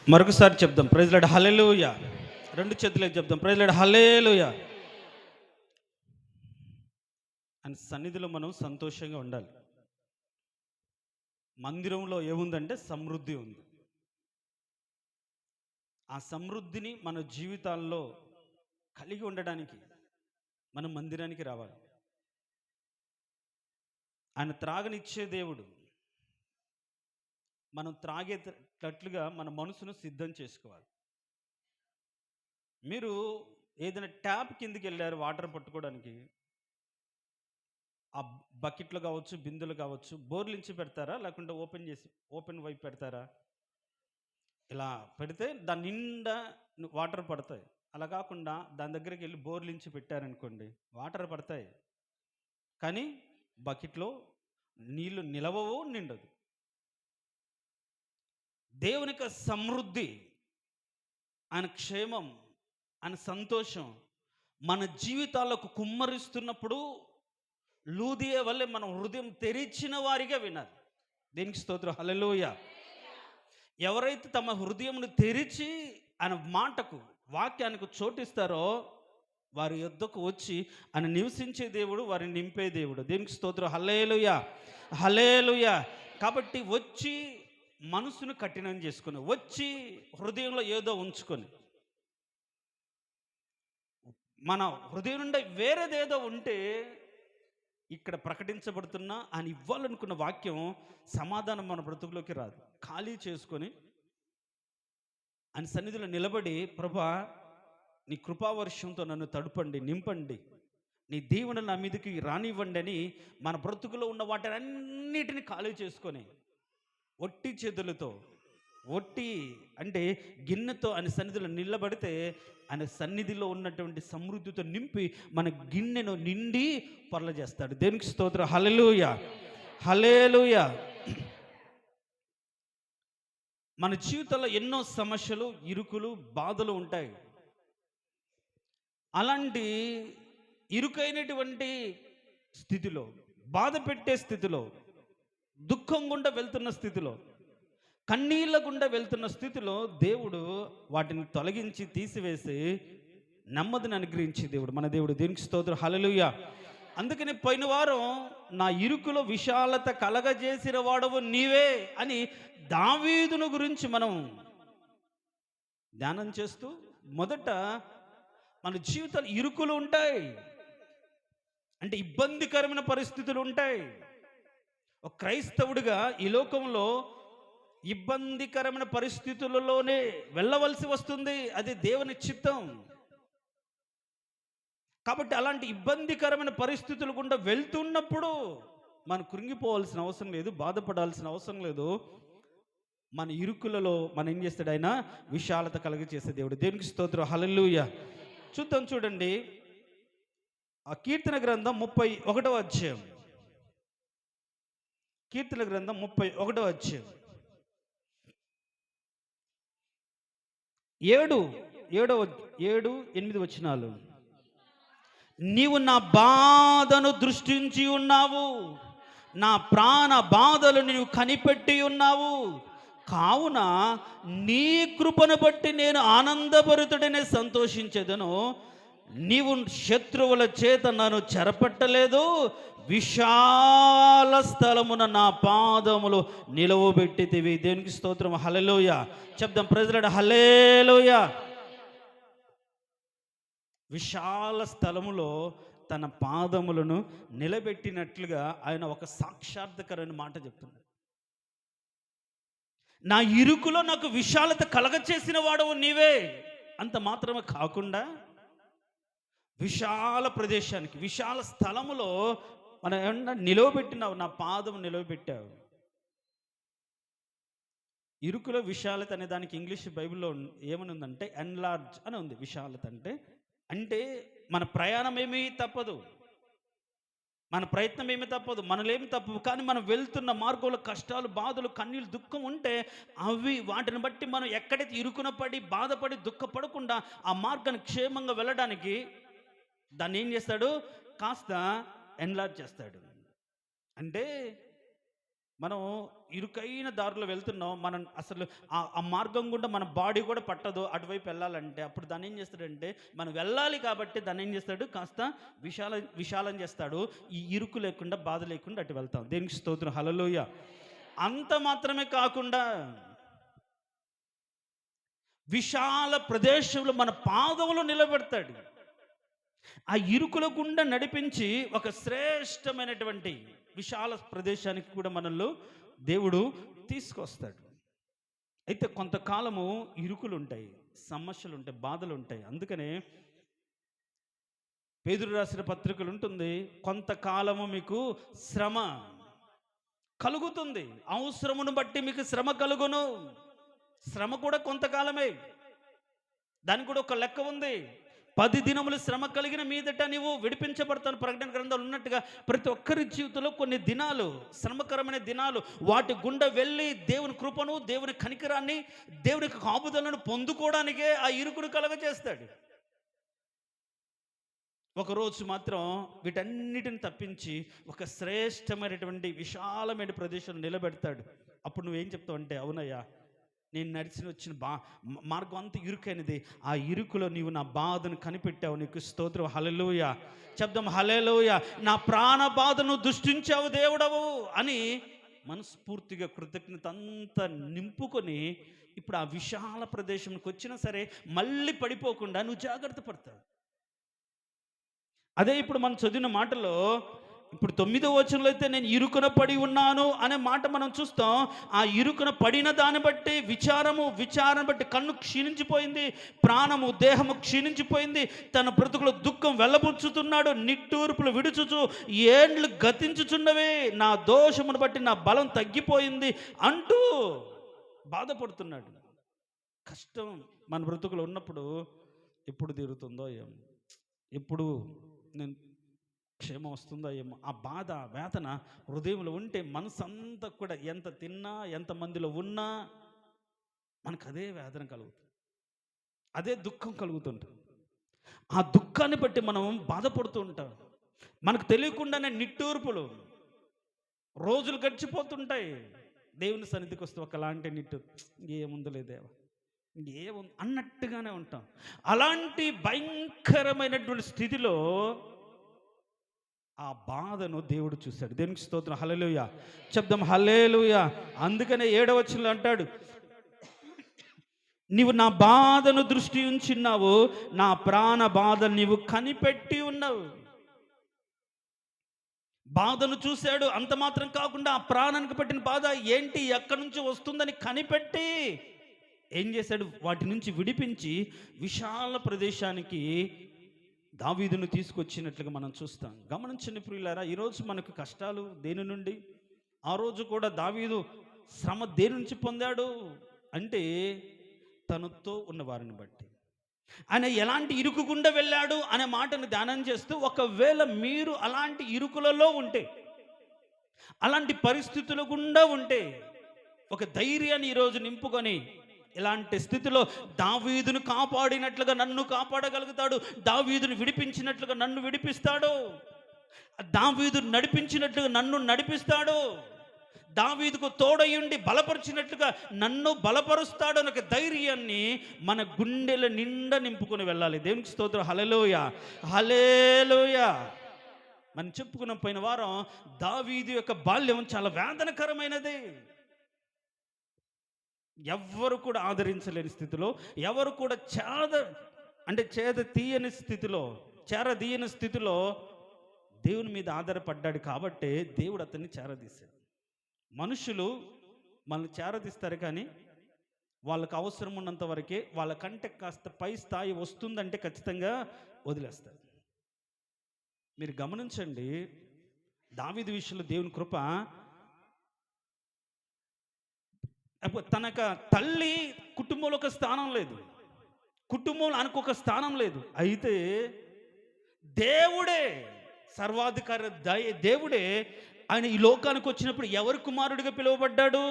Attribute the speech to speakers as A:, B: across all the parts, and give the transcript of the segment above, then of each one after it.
A: మరొకసారి చెప్దాం, praise lord, హల్లెలూయా. రెండు చేతులకి చెప్దాం, ప్రైజ్ లార్డ్, హల్లెలూయా. అని సన్నిధిలో మనం సంతోషంగా ఉండాలి. మందిరంలో ఏముందంటే సమృద్ధి ఉంది. ఆ సమృద్ధిని మన జీవితాల్లో కలిగి ఉండడానికి మనం మందిరానికి రావాలి. ఆయన త్రాగనిచ్చే దేవుడు. మనం త్రాగేటట్లుగా మన మనసును సిద్ధం చేసుకోవాలి. మీరు ఏదైనా ట్యాప్ కిందికి వెళ్ళారు వాటర్ పట్టుకోవడానికి, ఆ బకెట్లు కావచ్చు, బిందులు కావచ్చు, బోర్లించి పెడతారా, లేకుంటే ఓపెన్ వైపు పెడతారా? ఇలా పెడితే దాని నిండా వాటర్ పడతాయి. అలా కాకుండా దాని దగ్గరికి వెళ్ళి బోర్లించి పెట్టారనుకోండి, వాటర్ పడతాయి కానీ బకెట్లో నీళ్లు నిలవవు, నిండదు. దేవుని యొక్క సమృద్ధి, ఆయన క్షేమం, ఆయన సంతోషం మన జీవితాలకు కుమ్మరిస్తున్నప్పుడు లూదియే వల్లే మనం హృదయం తెరిచిన వారిగా వినాలి. దేనికి స్తోత్రం, హల్లెలూయా. ఎవరైతే తమ హృదయమును తెరిచి ఆయన మాటకు, వాక్యానికి చోటిస్తారో వారి యొద్దకు వచ్చి ఆయన నివసించే దేవుడు, వారిని నింపే దేవుడు. దేనికి స్తోత్రం, హల్లెలూయా, హల్లెలూయా. కాబట్టి వచ్చి మనసును కఠినం చేసుకొని, వచ్చి హృదయంలో ఏదో ఉంచుకొని, మన హృదయం నుండి వేరేదేదో ఉంటే ఇక్కడ ప్రకటించబడుతున్న ఆయన ఇవ్వాలనుకున్న వాక్యం సమాధానం మన బ్రతుకులోకి రాదు. ఖాళీ చేసుకొని ఆయన సన్నిధిలో నిలబడి, ప్రభా నీ కృపావర్షంతో నన్ను తడుపండి, నింపండి, నీ దీవెన నా మీదకి రానివ్వండి అని మన బ్రతుకులో ఉన్న వాటిని అన్నిటిని ఖాళీ చేసుకొని ఒట్టి చేతులతో, ఒట్టి అంటే గిన్నెతో ఆయన సన్నిధిలో నిలబడితే ఆయన సన్నిధిలో ఉన్నటువంటి సమృద్ధితో నింపి మన గిన్నెను నిండి పొరల చేస్తాడు. దేనికి స్తోత్రం, హల్లెలూయా, హల్లెలూయా. మన జీవితంలో ఎన్నో సమస్యలు, ఇరుకులు, బాధలు ఉంటాయి. అలాంటి ఇరుకైనటువంటి స్థితిలో, బాధ పెట్టే స్థితిలో, దుఃఖం గుండా వెళ్తున్న స్థితిలో, కన్నీళ్ళ గుండా వెళ్తున్న స్థితిలో దేవుడు వాటిని తొలగించి తీసివేసి నెమ్మదిని అనుగ్రహించే దేవుడు మన దేవుడు. దీనికి స్తోత్రం, హల్లెలూయా. అందుకని పోయిన వారం నా ఇరుకులో విశాలత కలగజేసిన వాడవు నీవే అని దావీదును గురించి మనం ధ్యానం చేస్తూ, మొదట మన జీవితాలు ఇరుకులు ఉంటాయి, అంటే ఇబ్బందికరమైన పరిస్థితులు ఉంటాయి. ఒక క్రైస్తవుడిగా ఈ లోకంలో ఇబ్బందికరమైన పరిస్థితులలోనే వెళ్ళవలసి వస్తుంది. అది దేవుని చిత్తం. కాబట్టి అలాంటి ఇబ్బందికరమైన పరిస్థితులు గుండా వెళ్తున్నప్పుడు మనం కృంగిపోవాల్సిన అవసరం లేదు, బాధపడాల్సిన అవసరం లేదు. మన ఇరుకులలో మనం ఏం చేస్తాడు, ఆయన విశాలత కలుగజేసే దేవుడు. దేవునికి స్తోత్రం, హల్లెలూయా. చూద్దాం, చూడండి ఆ కీర్తన గ్రంథం 31వ అధ్యాయం. కీర్తన గ్రంథం 31వ అధ్యాయం 7-8 వచనాలు. నీవు నా బాధను దృష్టించి ఉన్నావు, నా ప్రాణ బాధలు నీవు కనిపెట్టి ఉన్నావు, కావున నీ కృపను బట్టి నేను ఆనందభరితుడనే సంతోషించేదను. నీవు శత్రువుల చేత నన్ను చెరపట్టలేదు, విశాల స్థలమున నా పాదములు నిలవబెట్టితివి. దేవునికి స్తోత్రం, హల్లెలూయా. చెప్దాం, ప్రైజ్ లార్డ్, హల్లెలూయా. విశాల స్థలములో తన పాదములను నిలబెట్టినట్లుగా ఆయన ఒక సాక్షాత్కరమైన మాట చెప్తున్నాడు. నా ఇరుకులో నాకు విశాలత కలగచేసిన వాడవు నీవే. అంత మాత్రమే కాకుండా విశాల ప్రదేశానికి, విశాల స్థలములో మనం ఏమన్నా నిలవబెట్టినావు, నా పాదం నిలవబెట్టావు. ఇరుకులో విశాలత అనే దానికి ఇంగ్లీష్ బైబిల్లో ఏమని ఉందంటే ఎన్లార్జ్ అని ఉంది. విశాలత అంటే మన ప్రయాణం ఏమీ తప్పదు, మన ప్రయత్నం ఏమి తప్పదు, మనలేమి తప్పదు, కానీ మనం వెళ్తున్న మార్గంలో కష్టాలు, బాధలు, కన్నీళ్ళు, దుఃఖం ఉంటే వాటిని బట్టి మనం ఎక్కడైతే ఇరుకున పడి, బాధపడి, దుఃఖపడకుండా ఆ మార్గాన్ని క్షేమంగా వెళ్ళడానికి దాన్ని ఏం చేస్తాడు, కాస్త ఎన్లార్జ్ చేస్తాడు. అంటే మనం ఇరుకైన దారిలో వెళ్తున్నాం, మనం అసలు ఆ మార్గం గుండా మన బాడీ కూడా పట్టదు అటువైపు వెళ్ళాలంటే. అప్పుడు దాన్ని ఏం చేస్తాడంటే, మనం వెళ్ళాలి కాబట్టి దాన్ని ఏం చేస్తాడు, కాస్త విశాలం చేస్తాడు. ఈ ఇరుకు లేకుండా, బాధ లేకుండా అటు వెళ్తాం. దేనికి స్తోత్రం, హల్లెలూయా. అంత మాత్రమే కాకుండా విశాల ప్రదేశంలో మన పాదములు నిలబెడతాడు. ఆ ఇరుకుల గుండా నడిపించి ఒక శ్రేష్టమైనటువంటి విశాల ప్రదేశానికి కూడా మనల్ని దేవుడు తీసుకొస్తాడు. అయితే కొంతకాలము ఇరుకులు ఉంటాయి, సమస్యలు ఉంటాయి, బాధలు ఉంటాయి. అందుకనే పేతురు రాసిన పత్రికలు ఉంటుంది, కొంతకాలము మీకు శ్రమ కలుగుతుంది, అవసరమును బట్టి మీకు శ్రమ కలుగును. శ్రమ కూడా కొంతకాలమే, దానికి కూడా ఒక లెక్క ఉంది. 10 దినములు శ్రమ కలిగిన మీదట నీవు విడిపించబడతాను. ప్రకటన గ్రంథాలు ఉన్నట్టుగా ప్రతి ఒక్కరి జీవితంలో కొన్ని దినాలు, శ్రమకరమైన దినాలు, వాటి గుండా వెళ్ళి దేవుని కృపను, దేవుని కనికరాన్ని, దేవుని కాపుదలను పొందుకోవడానికే ఆ ఇరుకును కలగజేస్తాడు. ఒకరోజు మాత్రం వీటన్నిటిని తప్పించి ఒక శ్రేష్టమైనటువంటి విశాలమైన ప్రదేశం నిలబెడతాడు. అప్పుడు నువ్వేం చెప్తావు అంటే, అవునయ్యా, నేను నడిచిన వచ్చిన మార్గం అంత ఇరుకైనది, ఆ ఇరుకులో నీవు నా బాధను కనిపెట్టావు, నీకు స్తోత్రం, హల్లెలూయా. చెప్దాం, హల్లెలూయా. నా ప్రాణ బాధను దృష్టించావు దేవుడవు అని మనస్ఫూర్తిగా కృతజ్ఞత అంతా నింపుకొని ఇప్పుడు ఆ విశాల ప్రదేశంకి వచ్చినా సరే మళ్ళీ పడిపోకుండా నువ్వు జాగ్రత్త పడతావు. అదే ఇప్పుడు మనం చదివిన మాటలో, ఇప్పుడు 9వ వచనంలో అయితే నేను ఇరుకున పడి ఉన్నాను అనే మాట మనం చూస్తాం. ఆ ఇరుకున పడిన దాన్ని బట్టి విచారం బట్టి కన్ను క్షీణించిపోయింది, ప్రాణము, దేహము క్షీణించిపోయింది, తన బ్రతుకులో దుఃఖం వెళ్ళబుచ్చుతున్నాడు, నిట్టూర్పులు విడుచుచు ఏండ్లు గతించుచున్నవే, నా దోషమును బట్టి నా బలం తగ్గిపోయింది అంటూ బాధపడుతున్నాడు. కష్టం మన బ్రతుకులో ఉన్నప్పుడు ఎప్పుడు తీరుతుందో ఏమో, ఎప్పుడు నేను క్షేమం వస్తుందో ఏమో, ఆ బాధ, వేదన హృదయంలో ఉంటే మనసు అంతా కూడా ఎంత తిన్నా, ఎంతమందిలో ఉన్నా మనకు అదే వేదన కలుగుతుంది, అదే దుఃఖం కలుగుతుంటుంది. ఆ దుఃఖాన్ని బట్టి మనం బాధపడుతూ ఉంటాం. మనకు తెలియకుండానే నిట్టూర్పులు, రోజులు గడిచిపోతుంటాయి. దేవుని సన్నిధికి వస్తే ఒకలాంటి నిట్టూరు, ఏముందులే దేవా, ఏముంది అన్నట్టుగానే ఉంటాం. అలాంటి భయంకరమైనటువంటి స్థితిలో ఆ బాధను దేవుడు చూశాడు. దేవునికి స్తోత్రం, హల్లెలూయా. చెప్దాం, హల్లెలూయా. అందుకనే 7వ వచనంలో అంటాడు, నీవు నా బాధను దృష్టి ఉంచిన్నావు, నా ప్రాణ బాధ నీవు కనిపెట్టి ఉన్నావు. బాధను చూశాడు, అంత మాత్రం కాకుండా ఆ ప్రాణానికి పట్టిన బాధ ఏంటి, ఎక్కడి నుంచి వస్తుందని కనిపెట్టి ఏం చేశాడు, వాటి నుంచి విడిపించి విశాల ప్రదేశానికి దావీదును తీసుకొచ్చినట్లుగా మనం చూస్తాం. గమనించండి ప్రియులారా, ఈరోజు మనకు కష్టాలు దేని నుండి, ఆ రోజు కూడా దావీదు శ్రమ దేని నుంచి పొందాడు అంటే తనతో ఉన్న వారిని బట్టి. ఆయన ఎలాంటి ఇరుకు గుండా వెళ్ళాడు అనే మాటను ధ్యానం చేస్తూ, ఒకవేళ మీరు అలాంటి ఇరుకులలో ఉంటే, అలాంటి పరిస్థితుల గుండా ఉంటే, ఒక ధైర్యాన్ని ఈరోజు నింపుకొని ఇలాంటి స్థితిలో దావీదును కాపాడినట్లుగా నన్ను కాపాడగలుగుతాడు, దావీదును విడిపించినట్లుగా నన్ను విడిపిస్తాడు, దావీదును నడిపించినట్లుగా నన్ను నడిపిస్తాడు, దావీదుకు తోడయుండి బలపరిచినట్లుగా నన్ను బలపరుస్తాడు అనే ధైర్యాన్ని మన గుండెల నిండా నింపుకొని వెళ్ళాలి. దేవునికి స్తోత్రం, హల్లెలూయా, హల్లెలూయా. మనం చెప్పుకున్న పోయిన వారం దావీదు యొక్క బాల్యం చాలా వేదనకరమైనది. ఎవ్వరు కూడా ఆదరించలేని స్థితిలో, ఎవరు కూడా చేరదీయని స్థితిలో దేవుని మీద ఆధారపడ్డాడు కాబట్టి దేవుడు అతన్ని చేరదీశాడు. మనుషులు మనల్ని చేరదీస్తారు కానీ వాళ్ళకు అవసరం ఉన్నంత వరకే, వాళ్ళకంటే కాస్త పై స్థాయి వస్తుందంటే ఖచ్చితంగా వదిలేస్తారు. మీరు గమనించండి, దావీదు విషయంలో దేవుని కృప, తనక తల్లి కుటుంబంలో ఒక స్థానం లేదు, కుటుంబంలో అనుకొక స్థానం లేదు. అయితే దేవుడే సర్వాధికారి, దేవుడే ఆయన ఈ లోకానికి వచ్చినప్పుడు ఎవరి కుమారుడిగా పిలువబడ్డాడు,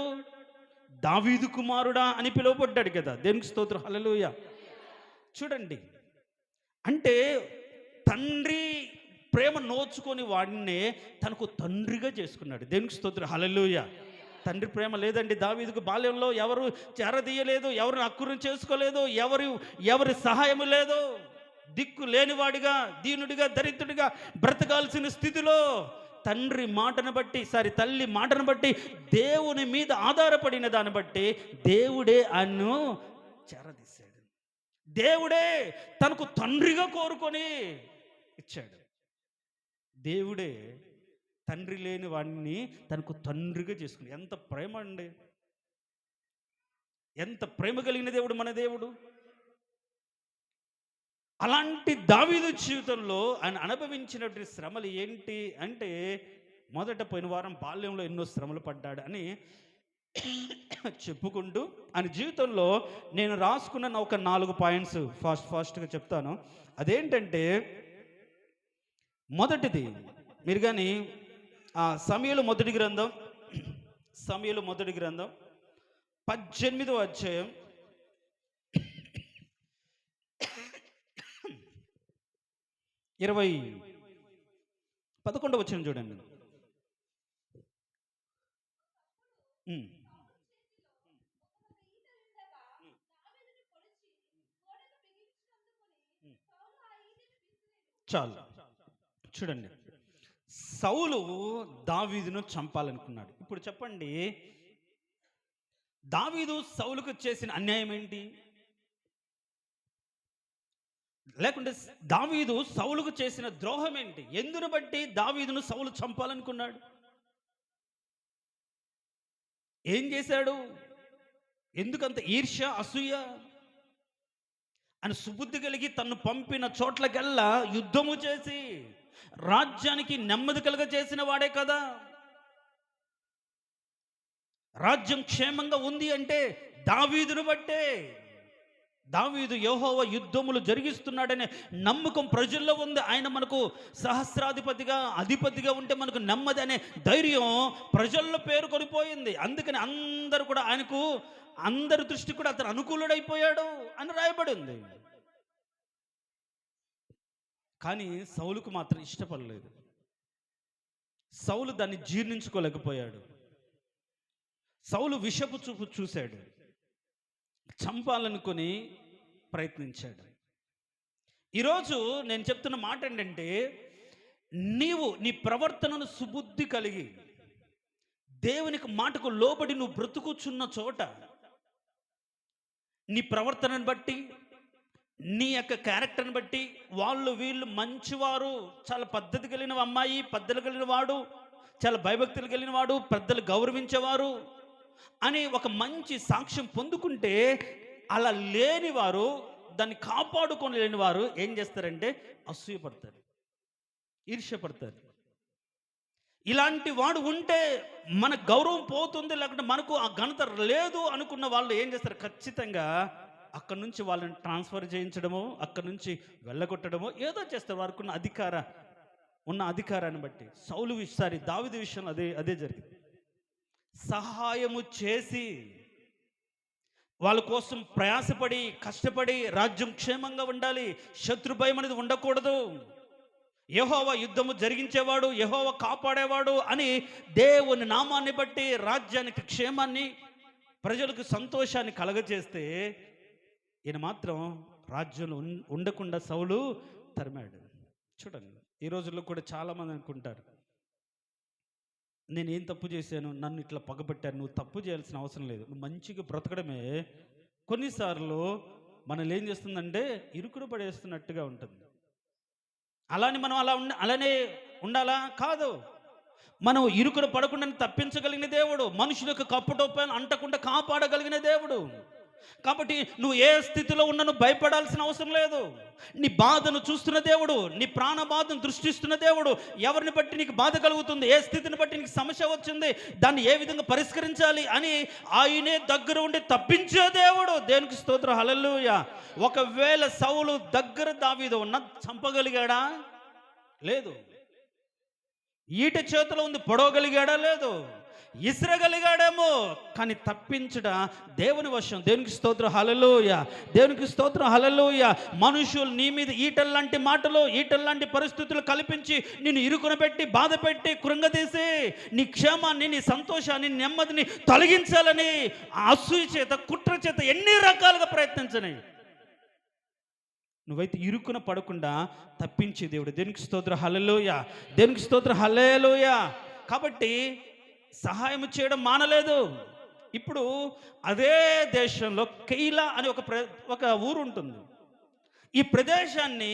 A: దావీదు కుమారుడా అని పిలువబడ్డాడు కదా. దేవునికి స్తోత్రం, హల్లెలూయా. చూడండి, అంటే తండ్రి ప్రేమ నోచుకొని వాడినే తనకు తండ్రిగా చేసుకున్నాడు. దేవునికి స్తోత్రం, హల్లెలూయా. తండ్రి ప్రేమ లేదండి దావీదుకు. బాల్యంలో ఎవరు చేరదీయలేదు, ఎవరిని అక్కురం చేసుకోలేదు, ఎవరి సహాయము లేదు. దిక్కు లేనివాడిగా, దీనుడిగా, దరిద్రుడిగా బ్రతకాల్సిన స్థితిలో తల్లి మాటను బట్టి దేవుని మీద ఆధారపడిన దాన్ని బట్టి దేవుడే ఆయన్ను చేరదీశాడు. దేవుడే తనకు తండ్రిగా కోరుకొని ఇచ్చాడు. దేవుడే తండ్రి లేని వాడిని తనకు తండ్రిగా చేసుకుని. ఎంత ప్రేమ అండి! ఎంత ప్రేమ కలిగిన దేవుడు మన దేవుడు. అలాంటి దావీదు జీవితంలో ఆయన అనుభవించినటువంటి శ్రమలు ఏంటి అంటే, మొదట పోయిన వారం బాల్యంలో ఎన్నో శ్రమలు పడ్డాడు అని చెప్పుకుంటూ ఆయన జీవితంలో నేను రాసుకున్న ఒక 4 పాయింట్స్ ఫాస్ట్గా చెప్తాను. అదేంటంటే, మొదటిది మీరు కానీ సమూయేలు మొదటి గ్రంథం 18వ అధ్యాయం 11వ వచనం చూడండి. చాలు చూడండి, సౌలు దావీదును చంపాలనుకున్నాడు. ఇప్పుడు చెప్పండి, దావీదు సౌలుకు చేసిన అన్యాయం ఏంటి? లేకుంటే దావీదు సౌలుకు చేసిన ద్రోహం ఏంటి? ఎందును బట్టి దావీదును సౌలు చంపాలనుకున్నాడు? ఏం చేశాడు? ఎందుకంత ఈర్ష్య, అసూయ? అని సుబుద్ధి కలిగి తను పంపిన చోట్లకెల్లా యుద్ధము చేసి రాజ్యానికి నెమ్మది కలుగ చేసిన వాడే కదా. రాజ్యం క్షేమంగా ఉంది అంటే దావీదును బట్టే. దావీదు యెహోవా యుద్ధములు జరిగిస్తున్నాడనే నమ్మకం ప్రజల్లో ఉంది. ఆయన మనకు సహస్రాధిపతిగా, అధిపతిగా ఉంటే మనకు నెమ్మది అనే ధైర్యం ప్రజల్లో పేరుకొనిపోయింది. అందుకని అందరూ కూడా అందరి దృష్టి కూడా అతను అనుకూలుడైపోయాడు అని రాయబడి ఉంది. కానీ సౌలుకు మాత్రం ఇష్టపడలేదు. సౌలు దాన్ని జీర్ణించుకోలేకపోయాడు. సౌలు విషపు చూపు చూశాడు, చంపాలనుకొని ప్రయత్నించాడు. ఈరోజు నేను చెప్తున్న మాట ఏంటంటే, నీవు నీ ప్రవర్తనను సుబుద్ధి కలిగి దేవునికి మాటకు లోబడి నువ్వు బ్రతుకుచున్న చోట నీ ప్రవర్తనను బట్టి, నీ యొక్క క్యారెక్టర్ని బట్టి వీళ్ళు మంచివారు, చాలా పద్ధతి కలిగిన అమ్మాయి, పద్ధతులు కలిగిన వాడు, చాలా భయభక్తులు కలిగిన వాడు, పెద్దలు గౌరవించేవారు అని ఒక మంచి సాక్ష్యం పొందుకుంటే, అలా లేని వారు, దాన్ని కాపాడుకోలేని వారు ఏం చేస్తారంటే అసూయపడతారు, ఈర్ష్యపడతారు. ఇలాంటి వాడు ఉంటే మన గౌరవం పోతుంది, లేకుంటే మనకు ఆ ఘనత లేదు అనుకున్న వాళ్ళు ఏం చేస్తారు? ఖచ్చితంగా అక్కడి నుంచి వాళ్ళని ట్రాన్స్ఫర్ చేయించడమో, అక్కడి నుంచి వెళ్ళగొట్టడమో ఏదో చేస్తారు వారికి ఉన్న అధికారాన్ని బట్టి. దావీదు విషయంలో అదే జరిగింది. సహాయము చేసి వాళ్ళ కోసం ప్రయాసపడి, కష్టపడి రాజ్యం క్షేమంగా ఉండాలి, శత్రు భయం అనేది ఉండకూడదు, యెహోవా యుద్ధము జరిగించేవాడు, యెహోవా కాపాడేవాడు అని దేవుని నామాన్ని బట్టి రాజ్యానికి క్షేమాన్ని, ప్రజలకు సంతోషాన్ని కలగజేస్తే, ఈయన మాత్రం రాజ్యంలో ఉండకుండా సౌలు తరిమాడు. చూడండి, ఈ రోజుల్లో కూడా చాలామంది అనుకుంటారు, నేను ఏం తప్పు చేశాను, నన్ను ఇట్లా పగబట్టాను. నువ్వు తప్పు చేయాల్సిన అవసరం లేదు, నువ్వు మంచిగా బ్రతకడమే కొన్నిసార్లు మనల్ని ఏం చేస్తుందంటే ఇరుకుడు పడేస్తున్నట్టుగా ఉంటుంది. అలానే మనం అలానే ఉండాలా? కాదు. మనం ఇరుకుడు పడకుండా తప్పించగలిగిన దేవుడు, మనుషులకు కప్పుటోపాన్ని అంటకుండా కాపాడగలిగిన దేవుడు. కాబట్టి నువ్వు ఏ స్థితిలో ఉన్నా నువ్వు భయపడాల్సిన అవసరం లేదు. నీ బాధను చూస్తున్న దేవుడు, నీ ప్రాణ బాధను దృష్టిస్తున్న దేవుడు, ఎవరిని బట్టి నీకు బాధ కలుగుతుంది, ఏ స్థితిని బట్టి నీకు సమస్య వచ్చింది, దాన్ని ఏ విధంగా పరిష్కరించాలి అని ఆయనే దగ్గర ఉండి తప్పించే దేవుడు. దేనికి స్తోత్రం, హల్లెలూయా. ఒకవేళ సౌలు దగ్గర దావీదు ఉన్న చంపగలిగాడా? లేదు. ఈట చేతిలో ఉంది, పొడవగలిగాడా? లేదు. ఇసరగలిగాడేమో, కానీ తప్పించుట దేవుని వశం. దేవునికి స్తోత్రం, హల్లెలూయా. దేవునికి స్తోత్రం, హల్లెలూయా. మనుషులు నీ మీద ఈటల్లాంటి మాటలు, ఈటల్లాంటి పరిస్థితులు కల్పించి నిన్ను ఇరుకున పెట్టి, బాధ పెట్టి, కృంగదీసి నీ క్షేమాన్ని, నీ సంతోషాన్ని, నెమ్మదిని తొలగించాలని అసూయ చేత, కుట్ర చేత ఎన్ని రకాలుగా ప్రయత్నించని, నువ్వైతే ఇరుకున పడకుండా తప్పించే దేవుడు. దేవునికి స్తోత్రం, హల్లెలూయా. దేవునికి స్తోత్రం, హల్లెలూయా. కాబట్టి సహాయం చేయడం మానలేదు. ఇప్పుడు అదే దేశంలో కెయిలా అని ఒక ఊరు ఉంటుంది. ఈ ప్రదేశాన్ని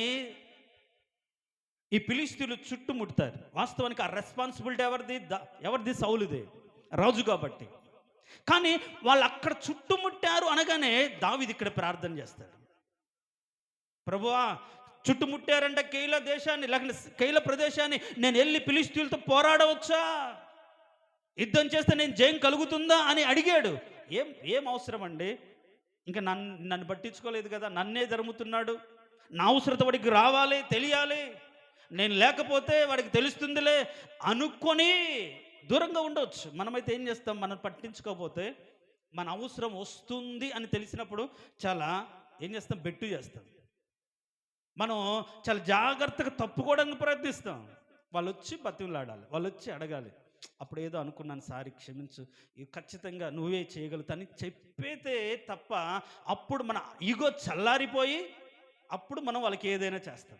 A: ఈ ఫిలిష్తీయులు చుట్టుముడతారు. వాస్తవానికి ఆ రెస్పాన్సిబిలిటీ ఎవరిది? సౌలుదే, రాజు కాబట్టి. కానీ వాళ్ళు అక్కడ చుట్టుముట్టారు అనగానే దావీదు ఇక్కడ ప్రార్థన చేస్తాడు. ప్రభువా, చుట్టుముట్టారంటే కెయిలా దేశాన్ని, లేకపోతే కెయిలా ప్రదేశాన్ని, నేను వెళ్ళి ఫిలిష్తీయులతో పోరాడవచ్చా? యుద్ధం చేస్తే నేను జయం కలుగుతుందా అని అడిగాడు. ఏం అవసరం అండి? ఇంకా నన్ను పట్టించుకోలేదు కదా, నన్నే జరుముతున్నాడు, నా అవసరత వాడికి రావాలి, తెలియాలి, నేను లేకపోతే వాడికి తెలుస్తుందిలే అనుకొని దూరంగా ఉండవచ్చు. మనమైతే ఏం చేస్తాం? మనం పట్టించుకోకపోతే మన అవసరం వస్తుంది అని తెలిసినప్పుడు ఏం చేస్తాం? బెట్టు చేస్తాం. మనం చాలా జాగ్రత్తగా తప్పుకోవడానికి ప్రయత్నిస్తాం. వాళ్ళు వచ్చి బతిమలాడాలి, వాళ్ళు వచ్చి అడగాలి. అప్పుడు ఏదో అనుకున్నాను, సారీ క్షమించు, ఖచ్చితంగా నువ్వే చేయగలుగుతా అని చెప్పేతే తప్ప, అప్పుడు మన ఈగో చల్లారిపోయి అప్పుడు మనం వాళ్ళకి ఏదైనా చేస్తాం.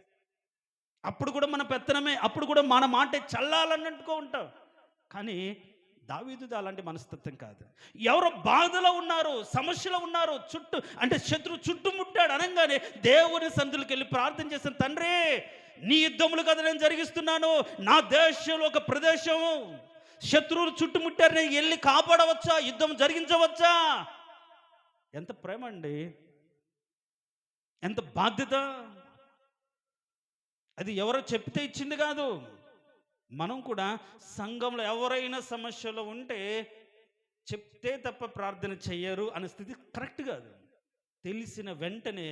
A: అప్పుడు కూడా మన పెత్తనమే, అప్పుడు కూడా మన మాట చల్లాలన్నట్టుగా ఉంటాం. కానీ దావీదు అలాంటి మనస్తత్వం కాదు. ఎవరో బాధలో ఉన్నారు, సమస్యలో ఉన్నారు, శత్రువు చుట్టుముట్టాడు అనగానే దేవుని సన్నిధిలోకి వెళ్ళి ప్రార్థన చేసిన, తండ్రి నీ యుద్ధములు కదా నేను జరిగిస్తున్నాను, నా దేశంలో ఒక ప్రదేశం శత్రువులు చుట్టుముట్టారు, నేను వెళ్ళి కాపాడవచ్చా, యుద్ధం జరిగించవచ్చా? ఎంత ప్రేమ అండి, ఎంత బాధ్యత! అది ఎవరో చెప్తే ఇచ్చింది కాదు. మనం కూడా సంఘంలో ఎవరైనా సమస్యలో ఉంటే చెప్తే తప్ప ప్రార్థన చెయ్యరు అనే స్థితి కరెక్ట్ కాదు. తెలిసిన వెంటనే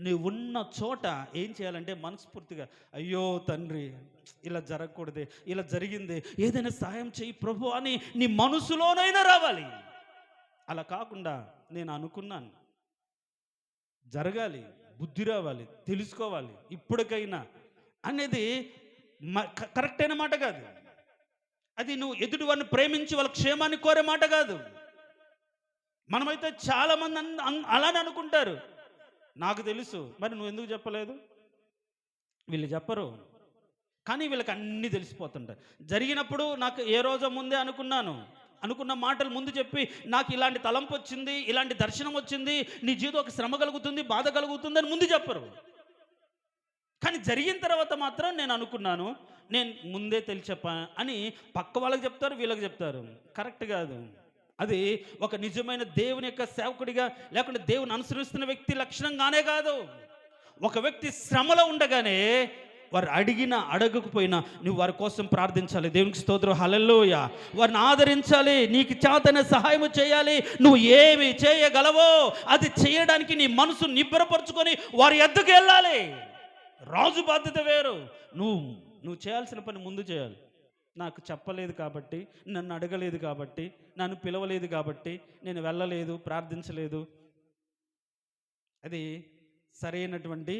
A: నువ్వు ఉన్న చోట ఏం చేయాలంటే మనస్ఫూర్తిగా, అయ్యో తండ్రి ఇలా జరగకూడదే, ఇలా జరిగింది, ఏదైనా సాయం చెయ్యి ప్రభు అని నీ మనసులోనైనా రావాలి. అలా కాకుండా నేను అనుకున్నాను, జరగాలి, బుద్ధి రావాలి, తెలుసుకోవాలి ఇప్పటికైనా అనేది కరెక్ట్ అయిన మాట కాదు. అది నువ్వు ఎదుటి వారిని ప్రేమించి వాళ్ళ క్షేమాన్ని కోరే మాట కాదు. మనమైతే చాలామంది అలానే అనుకుంటారు, నాకు తెలుసు, మరి నువ్వు ఎందుకు చెప్పలేదు? వీళ్ళు చెప్పరు, కానీ వీళ్ళకి అన్నీ తెలిసిపోతుంటాయి. జరిగినప్పుడు నాకు ఏ రోజు ముందే అనుకున్న మాటలు ముందు చెప్పి, నాకు ఇలాంటి తలంపు వచ్చింది, ఇలాంటి దర్శనం వచ్చింది, నీ జీవితం ఒక శ్రమ కలుగుతుంది, బాధ కలుగుతుంది అని ముందు చెప్పరు. కానీ జరిగిన తర్వాత మాత్రం నేను అనుకున్నాను, నేను ముందే తెలియచెప్పా అని పక్క వాళ్ళకి చెప్తారు, వీళ్ళకి చెప్తారు. కరెక్ట్ కాదు. అది ఒక నిజమైన దేవుని యొక్క సేవకుడిగా, లేకుంటే దేవుని అనుసరిస్తున్న వ్యక్తి లక్షణంగానే కాదు. ఒక వ్యక్తి శ్రమలో ఉండగానే వారు అడగకపోయినా నువ్వు వారి కోసం ప్రార్థించాలి. దేవునికి స్తోత్రం, హల్లెలూయా. వారిని ఆదరించాలి, నీకు చేతనే సహాయం చేయాలి. నువ్వు ఏమి చేయగలవో అది చేయడానికి నీ మనసు నిబ్బరపరుచుకొని వారి ఎద్దుకు వెళ్ళాలి. రాజు బాధ్యత వేరు. నువ్వు చేయాల్సిన పని ముందు చేయాలి. నాకు చెప్పలేదు కాబట్టి, నన్ను అడగలేదు కాబట్టి, నన్ను పిలవలేదు కాబట్టి నేను వెళ్ళలేదు, ప్రార్థించలేదు, అది సరైనటువంటి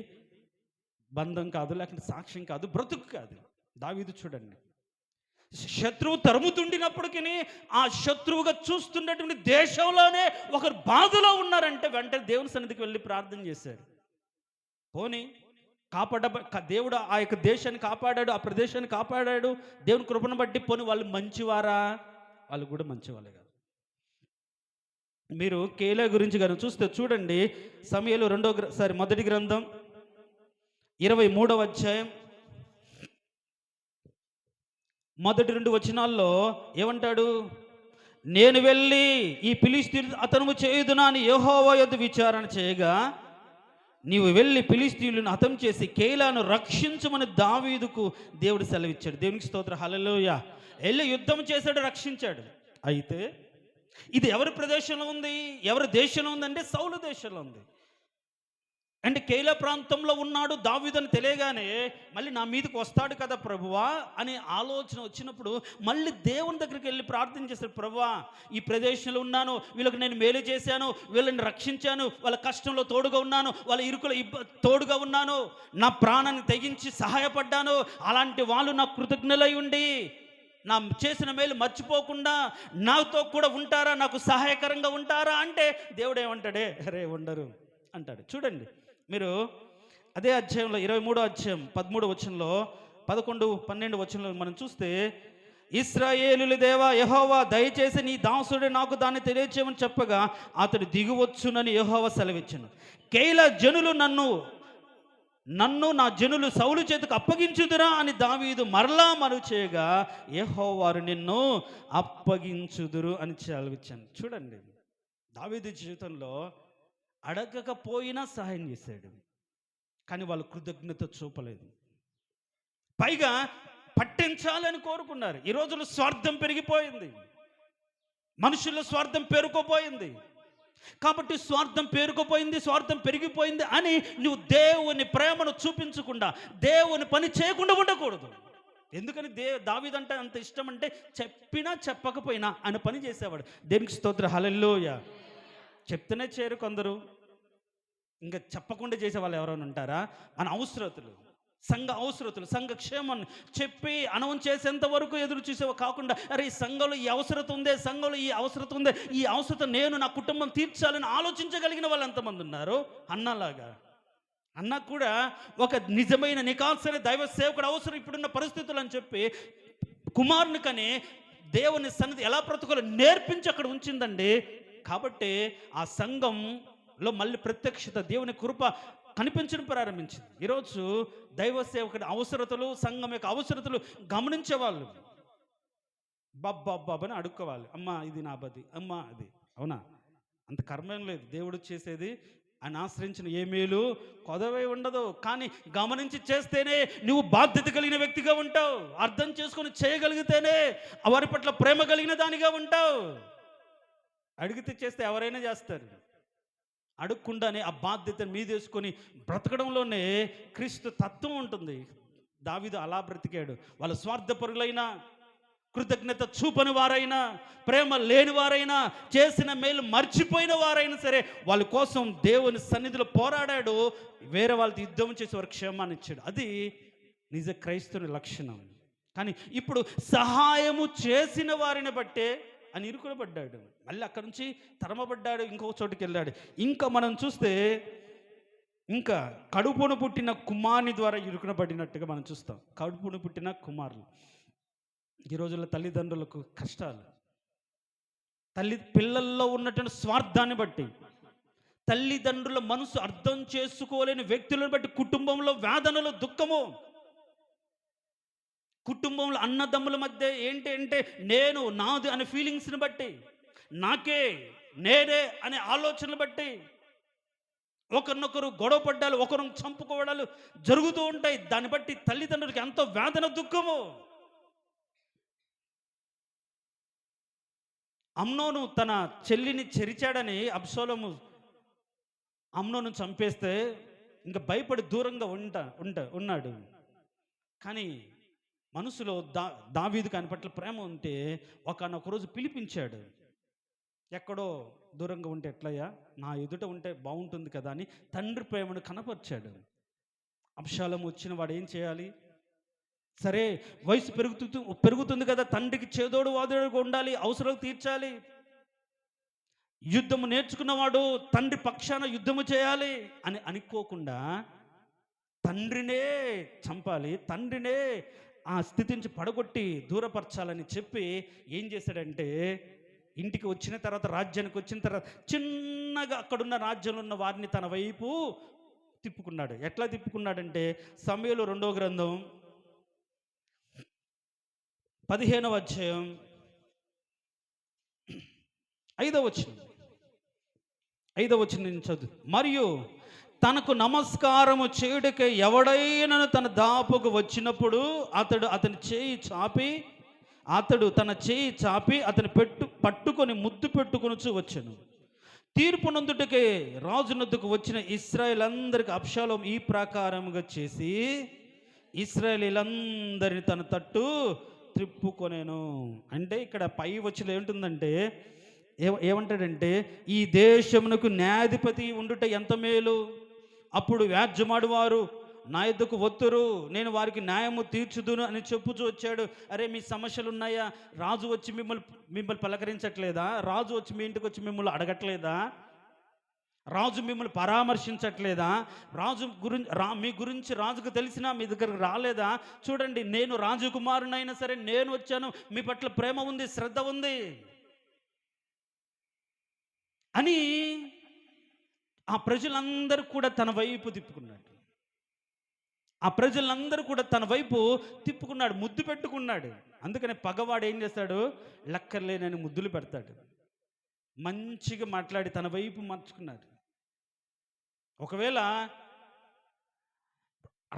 A: బంధం కాదు, లేకపోతే సాక్ష్యం కాదు, బ్రతుకు కాదు. దావీదు చూడండి, శత్రువు తరుముతుండినప్పటికీ ఆ శత్రువుగా చూస్తున్నటువంటి దేశంలోనే ఒకరు బాధలో ఉన్నారంటే వెంటనే దేవుని సన్నిధికి వెళ్ళి ప్రార్థన చేశారు. పోనీ దేవుడు ఆ యొక్క దేశాన్ని కాపాడాడు, ఆ ప్రదేశాన్ని కాపాడాడు దేవుని కృపను బట్టి. పోని వాళ్ళు మంచివారా? వాళ్ళు కూడా మంచివాళ్ళే కాదు. మీరు కేలా గురించి కానీ చూస్తే చూడండి, సమూయేలు మొదటి గ్రంథం 23వ అధ్యాయం మొదటి 2 వచనాల్లో ఏమంటాడు? నేను వెళ్ళి ఈ ఫిలిష్తీయులు హతము చేయుదునా అని యెహోవా యొద్ద విచారణ చేయగా, నీవు వెళ్ళి ఫిలిష్తీయులను హతం చేసి కేయిలాను రక్షించమని దావీదుకు దేవుడు సెలవిచ్చాడు. దేవునికి స్తోత్రం, హల్లెలూయా. వెళ్ళి యుద్ధం చేశాడు, రక్షించాడు. అయితే ఇది ఎవరి ప్రదేశంలో ఉంది, ఎవరి దేశంలో ఉందంటే సౌలు దేశంలో ఉంది. అంటే కేల ప్రాంతంలో ఉన్నాడు దావీదని తెలియగానే మళ్ళీ నా మీదకి వస్తాడు కదా ప్రభువా అనే ఆలోచన వచ్చినప్పుడు మళ్ళీ దేవుని దగ్గరికి వెళ్ళి ప్రార్థన చేశారు. ప్రభువా, ఈ ప్రదేశంలో ఉన్నాను, వీళ్ళకి నేను మేలు చేశాను, వీళ్ళని రక్షించాను, వాళ్ళ కష్టంలో తోడుగా ఉన్నాను, వాళ్ళ ఇరుకుల తోడుగా ఉన్నాను, నా ప్రాణాన్ని తెగించి సహాయపడ్డాను. అలాంటి వాళ్ళు నాకు కృతజ్ఞులై ఉండి నా చేసిన మేలు మర్చిపోకుండా నాతో కూడా ఉంటారా, నాకు సహాయకరంగా ఉంటారా అంటే దేవుడు ఏమంటాడే, అరే ఉండరు అంటాడు. చూడండి మీరు అదే అధ్యాయంలో 23వ అధ్యాయం 13వ వచనంలో 11, 12 వచనంలో మనం చూస్తే, ఇశ్రాయేలుల దేవా యెహోవా, దయచేసి నీ దాసుడే నాకు దాన్ని తెలియచేయమని చెప్పగా అతడు దిగువచ్చునని యెహోవా సెలవిచ్చెను. కేయిలా జనులు నన్ను నా జనులు సౌలు చేతికి అప్పగించుదురా అని దావీదు మరలా మనవి చేయగా యెహోవారు నిన్ను అప్పగించుదురు అని సెలవిచ్చాను. చూడండి, దావీదు జీవితంలో అడగకపోయినా సహాయం చేశాడు, కానీ వాళ్ళు కృతజ్ఞత చూపలేదు. పైగా పట్టించాలని కోరుకున్నారు. ఈ రోజుల్లో స్వార్థం పెరిగిపోయింది, మనుషుల్లో స్వార్థం పేరుకుపోయింది. కాబట్టి స్వార్థం పేరుకుపోయింది, స్వార్థం పెరిగిపోయింది అని నువ్వు దేవుని ప్రేమను చూపించకుండా, దేవుని పని చేయకుండా ఉండకూడదు. ఎందుకని దావీదంటే అంత ఇష్టం అంటే చెప్పినా చెప్పకపోయినా ఆయన పని చేసేవాడు. దేవునికి స్తోత్రం, హల్లెలూయా. చెప్తేనే చేయరు కొందరు, ఇంకా చెప్పకుండా చేసే వాళ్ళు ఎవరైనా ఉంటారా? మన అవసరతులు, సంఘ అవసరతులు, సంఘ క్షేమాన్ని చెప్పి అనౌన్స్ చేసేంత వరకు ఎదురు చూసేవా కాకుండా, అరే ఈ సంఘంలో ఈ అవసరత ఉందే, సంఘంలో ఈ అవసరత ఉందే, ఈ అవసరత నేను నా కుటుంబం తీర్చాలని ఆలోచించగలిగిన వాళ్ళు ఎంతమంది ఉన్నారు? అన్నలాగా. అన్న కూడా ఒక నిజమైన నికాల్సిన దైవ సేవకుడు అవసరం ఇప్పుడున్న పరిస్థితులు అని చెప్పి కుమారునికని దేవుని సన్నిధి ఎలా బ్రతుకోలో నేర్పించి అక్కడ ఉంచిందండి. కాబట్టి ఆ సంఘంలో మళ్ళీ ప్రత్యక్షత, దేవుని కృప కనిపించడం ప్రారంభించింది. ఈరోజు దైవ సేవకుడి అవసరతలు, సంఘం యొక్క అవసరతలు గమనించేవాళ్ళు బాబాని అడుక్కోవాలి. అమ్మ ఇది నా బది, అమ్మ అది. అవునా? అంత కర్మేం లేదు. దేవుడు చేసేది ఆయన ఆశ్రయించిన ఏ మేలు కొదవై ఉండదు. కానీ గమనించి చేస్తేనే నువ్వు బాధ్యత కలిగిన వ్యక్తిగా ఉంటావు. అర్థం చేసుకొని చేయగలిగితేనే వారి పట్ల ప్రేమ కలిగిన దానిగా ఉంటావు. అడిగితే చేస్తే ఎవరైనా చేస్తారు. అడుక్కుండానే ఆ బాధ్యతను మీదేసుకొని బ్రతకడంలోనే క్రీస్తు తత్వం ఉంటుంది. దావీదు అలా బ్రతికాడు. వాళ్ళ స్వార్థపరులైనా, కృతజ్ఞత చూపని వారైనా, ప్రేమ లేని వారైనా, చేసిన మేలు మర్చిపోయిన వారైనా సరే వాళ్ళ కోసం దేవుని సన్నిధిలో పోరాడాడు. వేరే వాళ్ళతో యుద్ధం చేసి వారికి క్షేమాన్ని ఇచ్చాడు. అది నిజ క్రైస్తవుని లక్షణం. కానీ ఇప్పుడు సహాయము చేసిన వారిని బట్టే అని ఇరుకునబడ్డాడు. మళ్ళీ అక్కడి నుంచి తరమబడ్డాడు, ఇంకొక చోటుకి వెళ్ళాడు. ఇంకా మనం చూస్తే ఇంకా కడుపును పుట్టిన కుమారుని ద్వారా ఇరుకునబడినట్టుగా మనం చూస్తాం. కడుపును పుట్టిన కుమారులు. ఈ రోజుల్లో తల్లిదండ్రులకు కష్టాలు, పిల్లల్లో ఉన్నటువంటి స్వార్థాన్ని బట్టి, తల్లిదండ్రుల మనసు అర్థం చేసుకోలేని వ్యక్తులను బట్టి కుటుంబంలో వేదనలు, దుఃఖము, కుటుంబంలో అన్నదమ్ముల మధ్య ఏంటి అంటే నేను, నాది అనే ఫీలింగ్స్ని బట్టి, నాకే, నేనే అనే ఆలోచనలు బట్టి ఒకరినొకరు గొడవ పడ్డాలు, ఒకరు చంపుకోవడాలు జరుగుతూ ఉంటాయి. దాన్ని బట్టి తల్లిదండ్రులకి ఎంతో వేదన, దుఃఖము. అమ్నోను తన చెల్లిని చెరిచాడని అబ్షాలోము అమ్నోను చంపేస్తే ఇంకా భయపడి దూరంగా ఉన్నాడు. కానీ మనసులో దావీదుకు ఆయన పట్ల ప్రేమ ఉంటే ఒకనొక రోజు పిలిపించాడు. ఎక్కడో దూరంగా ఉంటే ఎట్లయ్యా, నా ఎదుట ఉంటే బాగుంటుంది కదా అని తండ్రి ప్రేమను కనపరిచాడు. అబ్షాలోము వచ్చిన వాడు ఏం చేయాలి? సరే, వయసు పెరుగుతుంది కదా, తండ్రికి చేదోడు వాదోడుగా ఉండాలి, అవసరాలు తీర్చాలి. యుద్ధము నేర్చుకున్నవాడు తండ్రి పక్షాన యుద్ధము చేయాలి అని అనుకోకుండా తండ్రినే చంపాలి, తండ్రినే ఆ స్థితి నుంచి పడగొట్టి దూరపరచాలని చెప్పి ఏం చేశాడంటే, ఇంటికి వచ్చిన తర్వాత, రాజ్యానికి వచ్చిన తర్వాత చిన్నగా అక్కడున్న రాజ్యంలో ఉన్న వారిని తన వైపు తిప్పుకున్నాడు. ఎట్లా తిప్పుకున్నాడంటే, సమూయేలు 2వ గ్రంథం 15వ అధ్యాయం 5వ వచనం నుంచి చదువు. మరియు తనకు నమస్కారము చేయుటకై ఎవడైనా తన దాపుకు వచ్చినప్పుడు అతడు తన చేయి చాపి అతని పట్టుకొని ముద్దు పెట్టుకొనుచు వచ్చెను. తీర్పునందుటకే రాజునొద్దకు వచ్చిన ఇశ్రాయేల్ అందరికి అబ్షాలోము ఈ ప్రకారముగా చేసి ఇశ్రాయేలీలందరిని తన తట్టు త్రిప్పుకొనేను. అంటే ఇక్కడ పై వచ్చిలో ఏముంటుందంటే ఏమంటాడంటే, ఈ దేశమునకు న్యాయాధిపతి ఉండుట ఎంత మేలు, అప్పుడు వ్యాజ్యమాడు వారు నా యొద్దకు వత్తురు, నేను వారికి న్యాయము తీర్చుదును అని చెప్పుచూ వచ్చాడు. అరే మీ సమస్యలు ఉన్నాయా? రాజు వచ్చి మిమ్మల్ని పలకరించట్లేదా? రాజు వచ్చి మీ ఇంటికి వచ్చి మిమ్మల్ని అడగట్లేదా? రాజు మిమ్మల్ని పరామర్శించట్లేదా? రాజు మీ గురించి రాజుకు తెలిసినా మీ దగ్గరకు రాలేదా? చూడండి, నేను రాజకుమారునైనా సరే నేను వచ్చాను, మీ పట్ల ప్రేమ ఉంది, శ్రద్ధ ఉంది అని ఆ ప్రజలందరూ కూడా తన వైపు తిప్పుకున్నాడు. ఆ ప్రజలందరూ కూడా తన వైపు తిప్పుకున్నాడు, ముద్దు పెట్టుకున్నాడు. అందుకని పగవాడు ఏం చేస్తాడు? లెక్కర్లేనని ముద్దులు పెడతాడు. మంచిగా మాట్లాడి తన వైపు మార్చుకున్నాడు. ఒకవేళ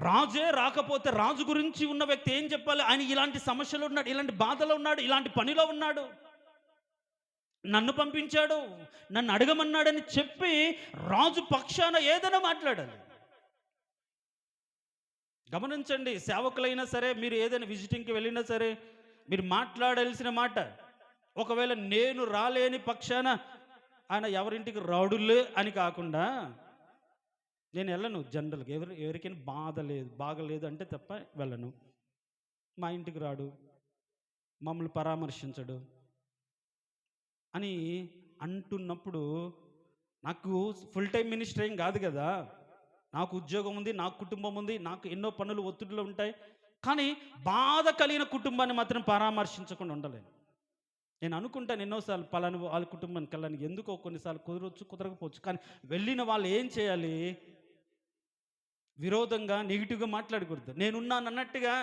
A: రాజే రాకపోతే రాజు గురించి ఉన్న వ్యక్తి ఏం చెప్పాలి? ఆయన ఇలాంటి సమస్యలు ఉన్నాడు, ఇలాంటి బాధలో ఉన్నాడు, ఇలాంటి పనిలో ఉన్నాడు, నన్ను పంపించాడు, నన్ను అడగమన్నాడని చెప్పి రాజు పక్షాన ఏదైనా మాట్లాడాలి. గమనించండి, సేవకులైనా సరే, మీరు ఏదైనా విజిటింగ్కి వెళ్ళినా సరే, మీరు మాట్లాడాల్సిన మాట, ఒకవేళ నేను రాలేని పక్షాన ఆయన ఎవరింటికి రాడులే అని కాకుండా, నేను వెళ్ళను. జనరల్గా ఎవరికైనా బాగలేదు అంటే తప్ప వెళ్ళను. మా ఇంటికి రాడు, మమ్మల్ని పరామర్శించడు అని అంటున్నప్పుడు, నాకు ఫుల్ టైం మినిస్టర్ ఏం కాదు కదా, నాకు ఉద్యోగం ఉంది, నాకు కుటుంబం ఉంది, నాకు ఎన్నో పనులు ఒత్తిడిలో ఉంటాయి. కానీ బాధ కలిగిన కుటుంబాన్ని మాత్రం పరామర్శించకుండా ఉండలేను. నేను అనుకుంటాను ఎన్నోసార్లు పలాని వాళ్ళ కుటుంబానికి వెళ్ళాను, ఎందుకో కొన్నిసార్లు కుదరవచ్చు, కుదరకపోవచ్చు. కానీ వెళ్ళిన వాళ్ళు ఏం చేయాలి? విరోధంగా నెగిటివ్గా మాట్లాడకూడదు. నేనున్నాను అన్నట్టుగా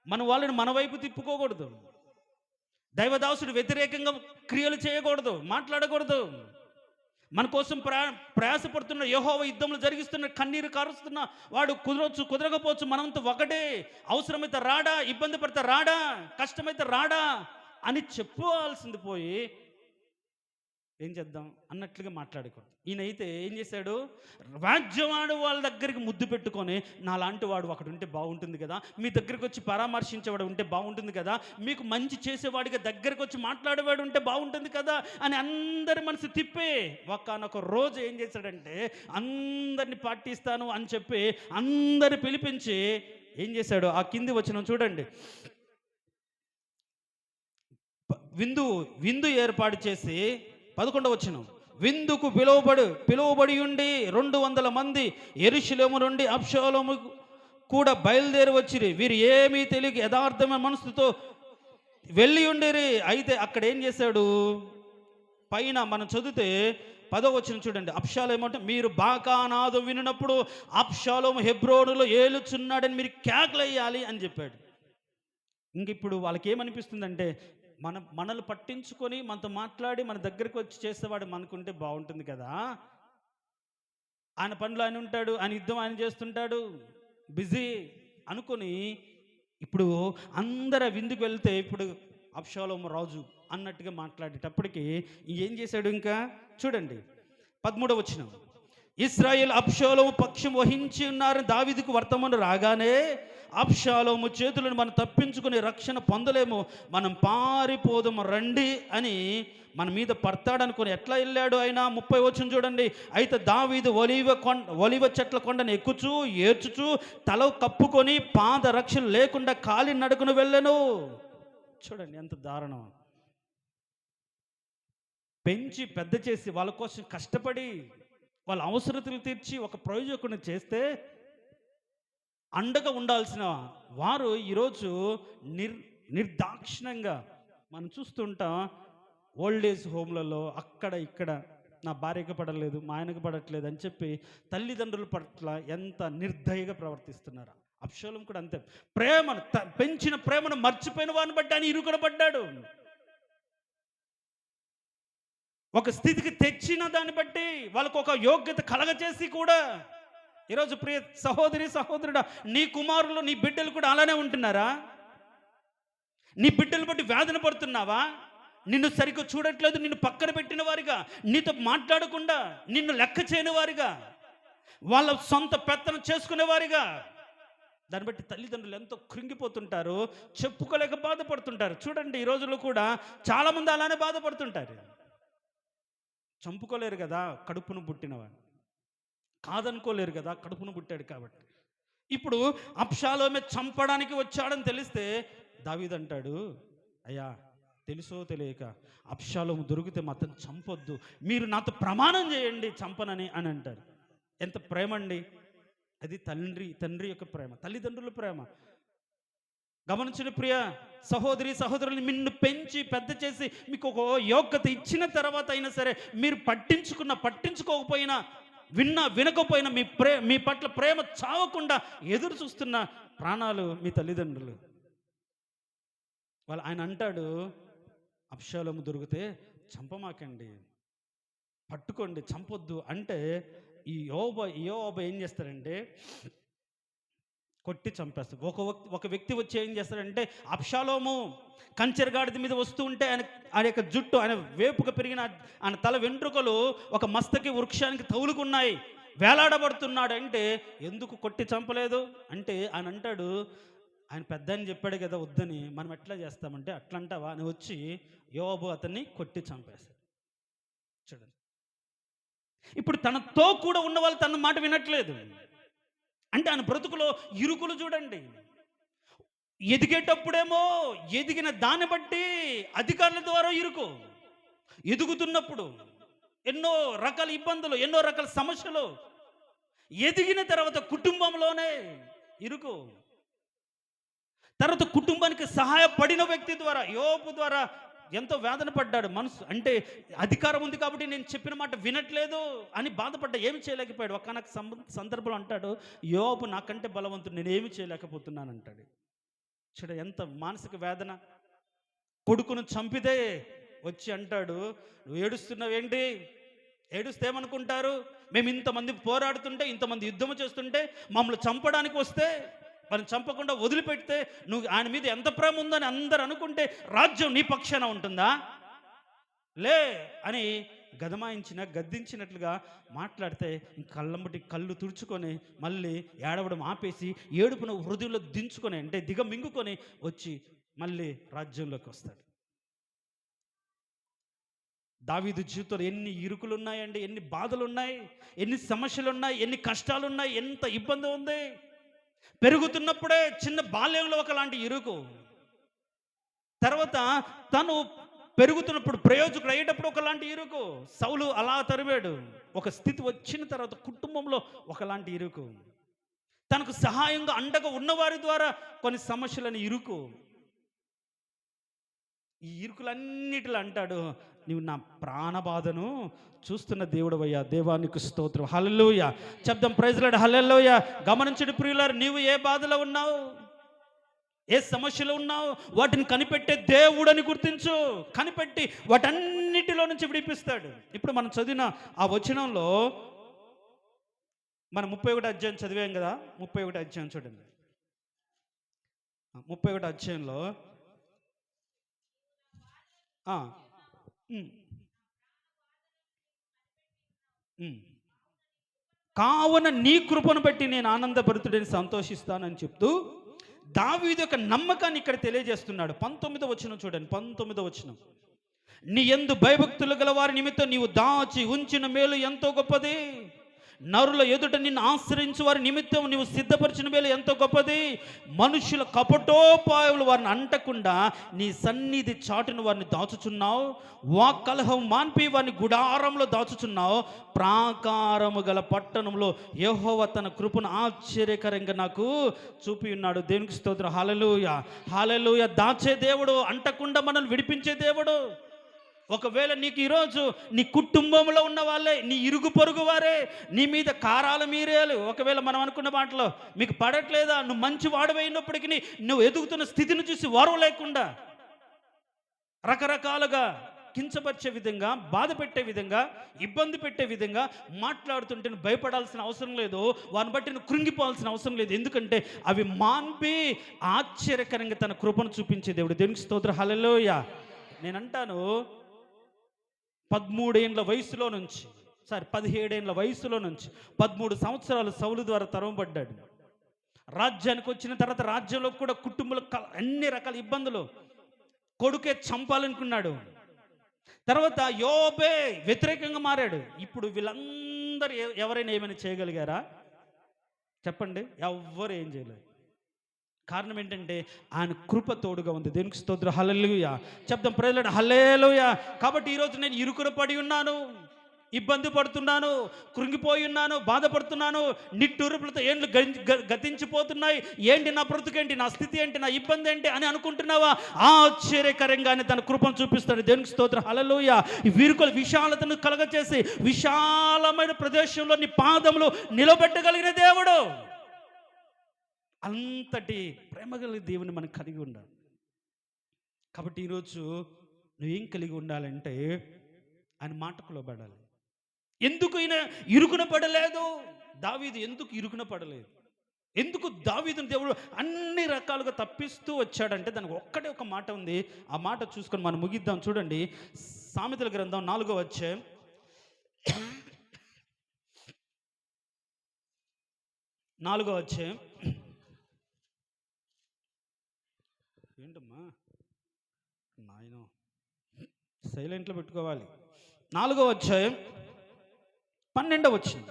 A: మన వాళ్ళని మన వైపు తిప్పుకోకూడదు. దైవదాసుడు వ్యతిరేకంగా క్రియలు చేయకూడదు, మాట్లాడకూడదు. మన కోసం ప్రయాసపడుతున్న, యెహోవా యుద్ధములు జరిగిస్తున్న, కన్నీరు కారుస్తున్న వాడు కుదరవచ్చు, కుదరకపోవచ్చు, మనంతా ఒకటే. అవసరమైతే రాడా, ఇబ్బంది పడితే రాడా, కష్టమైతే రాడా అని చెప్పుకోవాల్సింది పోయి ఏం చేద్దాం అన్నట్లుగా మాట్లాడకూడదు. ఈయనైతే ఏం చేశాడు? రాజ్యవాడు వాళ్ళ దగ్గరికి ముద్దు పెట్టుకొని, నాలాంటి వాడు ఒకడు ఉంటే బాగుంటుంది కదా, మీ దగ్గరికి వచ్చి పరామర్శించేవాడు ఉంటే బాగుంటుంది కదా, మీకు మంచి చేసేవాడిగా దగ్గరికి వచ్చి మాట్లాడేవాడు ఉంటే బాగుంటుంది కదా అని అందరి మనసు తిప్పి ఒకానొక రోజు ఏం చేశాడంటే, అందరిని పాటిస్తాను అని చెప్పి అందరి పిలిపించి ఏం చేశాడు? ఆ కింది వచనం చూడండి. విందు ఏర్పాటు చేసి 11వ వచనం, విందుకు పిలువబడి ఉండి 200 మంది యెరూషలేము నుండి అబ్షాలోము కూడా బయలుదేరి వచ్చిరి. వీరు ఏమీ తెలియక యథార్థమైన మనసుతో వెళ్ళి ఉండిరి. అయితే అక్కడ ఏం చేశాడు? పైన మనం చదివితే 10వ వచనం చూడండి. అబ్షాలోము ఏమంటే, మీరు బాకానాదం వినినప్పుడు అబ్షాలోము హెబ్రోనులో ఏలుచున్నాడని మీరు కేకలేయాలి అని చెప్పాడు. ఇంక ఇప్పుడు వాళ్ళకి ఏమనిపిస్తుందంటే, మనల్ని పట్టించుకొని మనతో మాట్లాడి మన దగ్గరికి వచ్చి చేసేవాడు మనకుంటే బాగుంటుంది కదా, ఆయన పనులు ఆయన ఉంటాడు, ఆయన యుద్ధం ఆయన చేస్తుంటాడు, బిజీ అనుకొని ఇప్పుడు అందరు విందుకు వెళ్తే ఇప్పుడు అబ్షాలోము రాజు అన్నట్టుగా మాట్లాడేటప్పటికి ఏం చేశాడు? ఇంకా చూడండి 13వ వచనం, ఇశ్రాయేల్ అబ్షాలోము పక్షం వహించి ఉన్నారని దావీదుకు వర్తమానం రాగానే, అబ్షాలోము చేతులను మనం తప్పించుకుని రక్షణ పొందలేము, మనం పారిపోదాము రండి అని మన మీద పడతాడనుకుని ఎట్లా వెళ్ళాడు ఆయన? 30వ వచనం చూడండి. అయితే దావీదు ఒలివ చెట్ల కొండను ఎక్కుచూ ఏడ్చుచూ తల కప్పుకొని పాద రక్షణ లేకుండా కాలి నడుకును వెళ్ళను. చూడండి ఎంత దారుణం. పెంచి పెద్ద చేసి వాళ్ళ కోసం కష్టపడి వాళ్ళ అవసరతలు తీర్చి ఒక ప్రయోజకుని చేస్తే అండగా ఉండాల్సిన వారు ఈరోజు నిర్దాక్షిణ్యంగా మనం చూస్తుంటాం. ఓల్డ్ ఏజ్ హోమ్లలో అక్కడ ఇక్కడ నా భార్యకు పడలేదు, మా ఆయనకు పడట్లేదు అని చెప్పి తల్లిదండ్రుల పట్ల ఎంత నిర్దయగా ప్రవర్తిస్తున్నారు. అబ్షాలోము కూడా అంతే. ప్రేమను పెంచిన ప్రేమను మర్చిపోయిన వారిని బట్టి ఆయన ఇరుకున పడ్డాడు. ఒక స్థితికి తెచ్చిన దాన్ని బట్టి వాళ్ళకు ఒక యోగ్యత కలగచేసి కూడా ఈరోజు ప్రియ సహోదరి సహోదరుడా, నీ కుమారులు నీ బిడ్డలు కూడా అలానే ఉంటున్నారా? నీ బిడ్డలు బట్టి వేదన పడుతున్నావా? నిన్ను సరిగ్గా చూడట్లేదు, నిన్ను పక్కన పెట్టిన వారిగా, నీతో మాట్లాడకుండా నిన్ను లెక్క చేయని వారిగా, వాళ్ళ సొంత పెత్తనం చేసుకునేవారిగా. దాన్ని బట్టి తల్లిదండ్రులు ఎంతో కృంగిపోతుంటారు, చెప్పుకోలేక బాధపడుతుంటారు. చూడండి, ఈ రోజుల్లో కూడా చాలామంది అలానే బాధపడుతుంటారు. చంపుకోలేరు కదా కడుపును పుట్టినవాడు, కాదనుకోలేరు కదా కడుపును పుట్టాడు కాబట్టి. ఇప్పుడు అబ్షాలోమే చంపడానికి వచ్చాడని తెలిస్తే దావీదు అంటాడు, అయ్యా తెలుసో తెలియక అబ్షాలోము దొరికితే మాత్రం చంపొద్దు, మీరు నాతో ప్రమాణం చేయండి చంపనని అని అంటారు. ఎంత ప్రేమ అండి అది! తండ్రి యొక్క ప్రేమ, తల్లిదండ్రుల ప్రేమ. గమనించిన ప్రియ సహోదరి సహోదరుల్ని, నిన్ను పెంచి పెద్ద చేసి మీకు ఒక యోగ్యత ఇచ్చిన తర్వాత అయినా సరే మీరు పట్టించుకోకపోయినా, వినకపోయినా మీ పట్ల ప్రేమ చావకుండా ఎదురు చూస్తున్న ప్రాణాలు మీ తల్లిదండ్రులు. ఆయన అంటాడు, అబ్షాలోము దొరికితే చంపమాకండి, పట్టుకోండి, చంపొద్దు అంటే ఈ యోబు ఏం చేస్తాడంటే కొట్టి చంపేస్తాడు. ఒక వ్యక్తి వచ్చి ఏం చేస్తాడంటే, అబ్షాలోము కంచెరగాడిద మీద వస్తూ ఉంటే ఆయన యొక్క జుట్టు, ఆయన వేపుగా పెరిగిన ఆయన తల వెంట్రుకలు ఒక మస్తకి వృక్షానికి తగులుకున్నాయి, వేలాడబడుతున్నాడు. అంటే ఎందుకు కొట్టి చంపలేదు అంటే ఆయన అంటాడు, ఆయన పెద్ద అని చెప్పాడు కదా వద్దని, మనం ఎట్లా చేస్తామంటే అట్లా అంటావా అని వచ్చి యోబు అతన్ని కొట్టి చంపేస్తాడు. చూడండి, ఇప్పుడు తనతో కూడా ఉన్న వాళ్ళు తన మాట వినట్లేదు అంటే ఆయన బ్రతుకులో ఇరుకులు చూడండి. ఎదిగేటప్పుడేమో ఎదిగిన దాన్ని బట్టి అధికారుల ద్వారా ఇరుకు, ఎదుగుతున్నప్పుడు ఎన్నో రకాల ఇబ్బందులు, ఎన్నో రకాల సమస్యలు, ఎదిగిన తర్వాత కుటుంబంలోనే ఇరుకు, తర్వాత కుటుంబానికి సహాయపడిన వ్యక్తి ద్వారా, యోబు ద్వారా ఎంతో వేదన పడ్డాడు. మనసు అంటే అధికారం ఉంది కాబట్టి నేను చెప్పిన మాట వినట్లేదు అని బాధపడ్డా, ఏమి చేయలేకపోయాడు. ఒకానొక సందర్భంలో అంటాడు, యోబు నాకంటే బలవంతుడు, నేను ఏమి చేయలేకపోతున్నాను అంటాడు. చూడ ఎంత మానసిక వేదన. కొడుకును చంపితే వచ్చి అంటాడు, నువ్వు ఏడుస్తున్నావేంటి, ఏడుస్తే ఏమనుకుంటారు, మేము ఇంతమంది పోరాడుతుంటే, ఇంతమంది యుద్ధం చేస్తుంటే మమ్మల్ని చంపడానికి వస్తే, వారిని చంపకుండా వదిలిపెడితే నువ్వు ఆయన మీద ఎంత ప్రేమ ఉందని అందరు అనుకుంటే రాజ్యం నీ పక్షాన ఉంటుందా, లే అని గద్దించినట్లుగా మాట్లాడితే కళ్ళమ్మటి కళ్ళు తుడుచుకొని మళ్ళీ ఏడవడం ఆపేసి ఏడుపును హృదయంలో దించుకొని అంటే దిగమింగుకొని వచ్చి మళ్ళీ రాజ్యంలోకి వస్తాడు. దావీదు జీవితంలో ఎన్ని ఇరుకులు ఉన్నాయండి, ఎన్ని బాధలు ఉన్నాయి, ఎన్ని సమస్యలు ఉన్నాయి, ఎన్ని కష్టాలు ఉన్నాయి, ఎంత ఇబ్బంది ఉంది. పెరుగుతున్నప్పుడే చిన్న బాల్యంలో ఒకలాంటి ఇరుకు, తర్వాత తను పెరుగుతున్నప్పుడు ప్రయోజకుడు అయ్యేటప్పుడు ఒకలాంటి ఇరుకు. సౌలు అలా తరివాడు. ఒక స్థితి వచ్చిన తర్వాత కుటుంబంలో ఒకలాంటి ఇరుకు, తనకు సహాయంగా అండగా ఉన్నవారి ద్వారా కొన్ని సమస్యలని ఇరుకు. ఈ ఇరుకులన్నిటిలో అంటాడు, నీవు నా ప్రాణబాధను చూస్తున్న దేవుడవయ్యా, దేవానికి స్తోత్రం, హల్లెలూయా. చెప్దాం ప్రైజ్ లార్డ్, హల్లెలూయా. గమనించండి ప్రియులారా, నీవు ఏ బాధలో ఉన్నావు, ఏ సమస్యలో ఉన్నావు, వాటిని కనిపెట్టే దేవుడని గుర్తించు. కనిపెట్టి వాటన్నిటిలో నుంచి విడిపిస్తాడు. ఇప్పుడు మనం చదివిన ఆ వచనంలో మనం 31 అధ్యాయం చదివాం కదా, 31 అధ్యాయం చూడండి. 31 అధ్యాయంలో కావున నీ కృపను బట్టి నేను ఆనందభరితుడని సంతోషిస్తానని చెప్తూ దావీదు యొక్క నమ్మకాన్ని ఇక్కడ తెలియజేస్తున్నాడు. 19వ వచనం చూడండి, 19వ వచనం. నీ యందు భయభక్తులు గల వారి నిమిత్తం నీవు దాచి ఉంచిన మేలు ఎంతో గొప్పది, నరుల ఎదుట నిన్ను ఆశ్రయించు వారి నిమిత్తం నీవు సిద్ధపరిచిన మేలు ఎంతో గొప్పది. మనుషుల కపటోపాయములు వారిని అంటకుండా నీ సన్నిధి చాటును వారిని దాచుచున్నావు. వాక్కలహం మాన్పి వారిని గుడారంలో దాచుచున్నావు. ప్రాకారము గల పట్టణంలో యెహోవా తన కృపను ఆశ్చర్యకరంగా నాకు చూపి ఉన్నాడు. దేవునికి స్తోత్రం, హల్లెలూయా, హల్లెలూయా. దాచే దేవుడు, అంటకుండా మనల్ని విడిపించే దేవుడు. ఒకవేళ నీకు ఈరోజు నీ కుటుంబంలో ఉన్న వాళ్ళే, నీ ఇరుగు పొరుగు వారే నీ మీద కారాలు మీరేయాలి. ఒకవేళ మనం అనుకున్న మాటలో మీకు పడట్లేదా, నువ్వు మంచి వాడవైనప్పటికీ నువ్వు ఎదుగుతున్న స్థితిని చూసి ఓర్వ లేకుండా రకరకాలుగా కించపరిచే విధంగా, బాధ పెట్టే విధంగా, ఇబ్బంది పెట్టే విధంగా మాట్లాడుతుంటే నువ్వు భయపడాల్సిన అవసరం లేదు. వారిని బట్టి నువ్వు కృంగిపోవాల్సిన అవసరం లేదు. ఎందుకంటే అవి మాన్పి ఆశ్చర్యకరంగా తన కృపను చూపించే దేవుడు. దేవునికి స్తోత్రం, హల్లెలూయా. నేనంటాను 13 వయసులో నుంచి 17 వయసులో నుంచి 13 సంవత్సరాలు సౌలు ద్వారా తరమబడ్డాడు. రాజ్యానికి వచ్చిన తర్వాత రాజ్యంలో కూడా కుటుంబంలో అన్ని రకాల ఇబ్బందులు, కొడుకే చంపాలనుకున్నాడు. తర్వాత యోబే వ్యతిరేకంగా మారాడు. ఇప్పుడు వీళ్ళందరూ ఎవరైనా ఏమైనా చేయగలిగారా చెప్పండి? ఎవ్వరు ఏం చేయలేదు. కారణం ఏంటంటే ఆయన కృప తోడుగా ఉంది. దేవునికి స్తోత్రం, హల్లెలూయా చెప్దాం ప్రజలు, హల్లెలూయా. కాబట్టి ఈరోజు నేను ఇరుకున పడి ఉన్నాను, ఇబ్బంది పడుతున్నాను, కృంగిపోయి ఉన్నాను, బాధపడుతున్నాను, నిట్టూర్పులతో ఏండ్లు గతించిపోతున్నాయి, ఏంటి నా బ్రతుకేంటి, నా స్థితి ఏంటి, నా ఇబ్బంది ఏంటి అని అనుకుంటున్నావా? ఆశ్చర్యకరంగానే తన కృపను చూపిస్తాడు. దేవునికి స్తోత్రం, హల్లెలూయా. వీరుకుల విశాలతను కలగచేసి విశాలమైన ప్రదేశంలో నీ పాదములు నిలబెట్టగలిగిన దేవుడు. అంతటి ప్రేమ కలిగిన దేవుని మనం కలిగి ఉండాలి. కాబట్టి ఈరోజు నువ్వేం కలిగి ఉండాలంటే ఆయన మాటకు లోబడాలి. ఎందుకు ఈయన ఇరుకున పడలేదు? దావీదు ఎందుకు ఇరుకున పడలేదు? ఎందుకు దావీదుని దేవుడు అన్ని రకాలుగా తప్పిస్తూ వచ్చాడంటే దానికి ఒక్కటే ఒక మాట ఉంది. ఆ మాట చూసుకొని మనం ముగిద్దాం. చూడండి, సామెతల గ్రంథం 4వ అధ్యాయం 4వ అధ్యాయం. ఏంటమ్మా నాయన సైలెంట్లో పెట్టుకోవాలి. 4వ అధ్యాయం 12వ వచనం.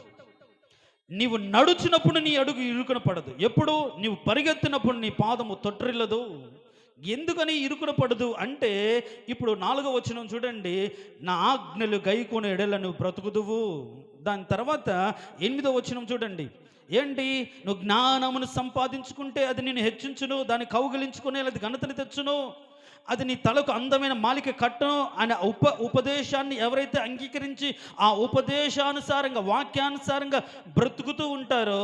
A: నీవు నడుచినప్పుడు నీ అడుగు ఇరుకున పడదు, ఎప్పుడు నీవు పరిగెత్తినప్పుడు నీ పాదము తొట్టిల్లదు. ఎందుకని ఇరుకున పడదు అంటే ఇప్పుడు 4వ వచనం చూడండి, నా ఆజ్ఞలు గైకొనే ఎడల నువ్వు బ్రతుకుదువు. దాని తర్వాత 8వ వచనం చూడండి, ఏంటి? నువ్వు జ్ఞానమును సంపాదించుకుంటే అది నేను హెచ్చించును, దాన్ని కౌగిలించుకునే అది ఘనతని తెచ్చును, అది నీ తలకు అందమైన మాలిక కట్టును అనే ఉపదేశాన్ని ఎవరైతే అంగీకరించి ఆ ఉపదేశానుసారంగా వాక్యానుసారంగా బ్రతుకుతూ ఉంటారో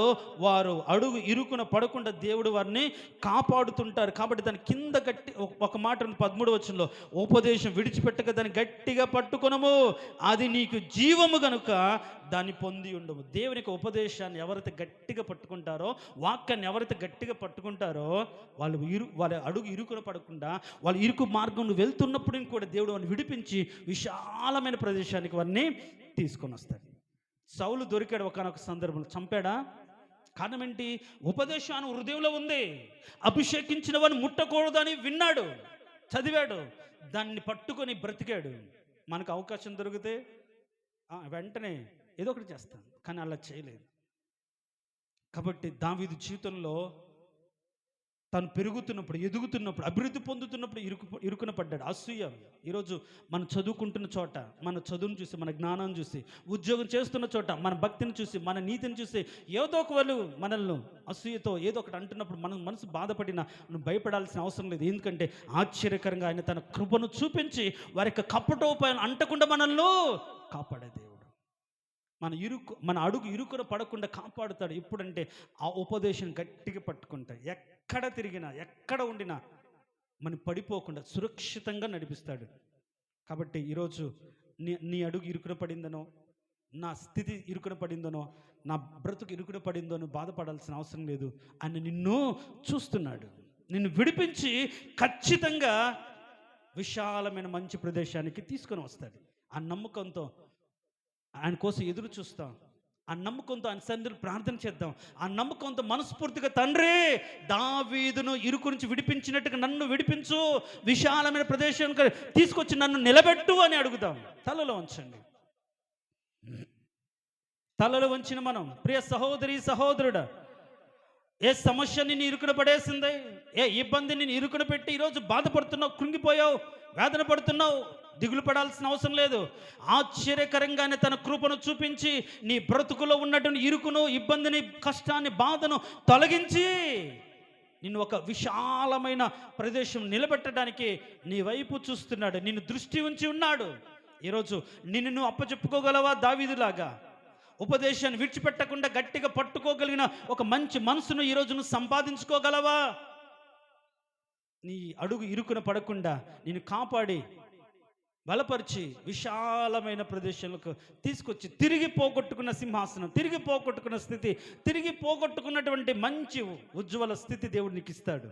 A: వారు అడుగు ఇరుకున పడకుండా దేవుడు వారిని కాపాడుతుంటారు. కాబట్టి దాని కింద గట్టి ఒక మాట 13వ వచనంలో, ఉపదేశం విడిచిపెట్టక దాన్ని గట్టిగా పట్టుకొనము, అది నీకు జీవము గనుక దాన్ని పొంది ఉండము. దేవునికి ఉపదేశాన్ని ఎవరైతే గట్టిగా పట్టుకుంటారో, వాక్యాన్ని ఎవరైతే గట్టిగా పట్టుకుంటారో వాళ్ళ అడుగు ఇరుకున పడకుండా వాళ్ళు ఇరుకు మార్గం వెళ్తున్నప్పుడు కూడా దేవుడు వారిని విడిపించి విశాలమైన ప్రదేశానికి వారిని తీసుకొని వస్తాడు. సౌలు దొరికాడు ఒకనొక సందర్భంలో, చంపాడా? కారణం ఏంటి? ఉపదేశాన్ని హృదయంలో ఉంది. అభిషేకించిన వాడిని ముట్టకూడదని విన్నాడు, చదివాడు, దాన్ని పట్టుకొని బ్రతికాడు. మనకు అవకాశం దొరికితే వెంటనే ఏదో ఒకటి చేస్తాను, కానీ అలా చేయలేదు. కాబట్టి దావీదు జీవితంలో తను పెరుగుతున్నప్పుడు, ఎదుగుతున్నప్పుడు, అభివృద్ధి పొందుతున్నప్పుడు ఇరుకున పడ్డాడు. అసూయ. ఈరోజు మనం చదువుకుంటున్న చోట మన చదువును చూసి, మన జ్ఞానం చూసి, ఉద్యోగం చేస్తున్న చోట మన భక్తిని చూసి, మన నీతిని చూసి ఏదో ఒక వాళ్ళు మనల్ని అసూయతో ఏదో ఒకటి అంటున్నప్పుడు మన మనసు బాధపడినా నువ్వు భయపడాల్సిన అవసరం లేదు. ఎందుకంటే ఆశ్చర్యకరంగా ఆయన తన కృపను చూపించి వారి యొక్క కపటోపాయాలు అంటకుండా మనల్ని కాపాడే దేవుడు. మన అడుగు ఇరుకున పడకుండా కాపాడుతాడు. ఎప్పుడంటే ఆ ఉపదేశం గట్టిగా పట్టుకుంటాడు. ఎక్కడ తిరిగినా, ఎక్కడ ఉండినా మనం పడిపోకుండా సురక్షితంగా నడిపిస్తాడు. కాబట్టి ఈరోజు నీ అడుగు ఇరుకున పడిందనో, నా స్థితి ఇరుకున పడిందనో, నా బ్రతుకు ఇరుకున పడిందనో బాధపడాల్సిన అవసరం లేదు. ఆయన నిన్ను చూస్తున్నాడు, నిన్ను విడిపించి ఖచ్చితంగా విశాలమైన మంచి ప్రదేశానికి తీసుకొని వస్తాడు. ఆ నమ్మకంతో ఆయన కోసం ఎదురు చూస్తాం, ఆ నమ్మకంతో ఆయన సన్నిధిలో ప్రార్థన చేద్దాం. ఆ నమ్మకంతో మనస్ఫూర్తిగా, తండ్రి దావీదును ఇరుకు నుంచి విడిపించినట్టుగా నన్ను విడిపించు, విశాలమైన ప్రదేశానికి తీసుకొచ్చి నన్ను నిలబెట్టు అని అడుగుదాం. తలలో వంచండి. తలలో వంచిన మనం, ప్రియ సహోదరి సహోదరుడా, ఏ సమస్య నిన్ను ఇరుకున పడేసింది, ఏ ఇబ్బంది నిన్ను ఇరుకున పెట్టి ఈరోజు బాధపడుతున్నావు, కృంగిపోయావు, వేదన పడుతున్నావు, దిగులు పడాల్సిన అవసరం లేదు. ఆశ్చర్యకరంగానే తన కృపను చూపించి నీ బ్రతుకులో ఉన్నటువంటి ఇరుకును, ఇబ్బందిని, కష్టాన్ని, బాధను తొలగించి నిన్ను ఒక విశాలమైన ప్రదేశం నిలబెట్టడానికి నీ వైపు చూస్తున్నాడు, నిన్ను దృష్టి ఉంచి ఉన్నాడు. ఈరోజు నిన్ను నువ్వు అప్పచెప్పుకోగలవా? దావీదులాగా ఉపదేశాన్ని విడిచిపెట్టకుండా గట్టిగా పట్టుకోగలిగిన ఒక మంచి మనసును ఈరోజు నువ్వు సంపాదించుకోగలవా? నీ అడుగు ఇరుకున పడకుండా నిన్ను కాపాడి బలపరిచి విశాలమైన ప్రదేశాలకు తీసుకొచ్చి తిరిగి పోగొట్టుకున్న సింహాసనం, తిరిగి పోగొట్టుకున్న స్థితి, తిరిగి పోగొట్టుకున్నటువంటి మంచి ఉజ్వల స్థితి దేవుడు నీకు ఇస్తాడు.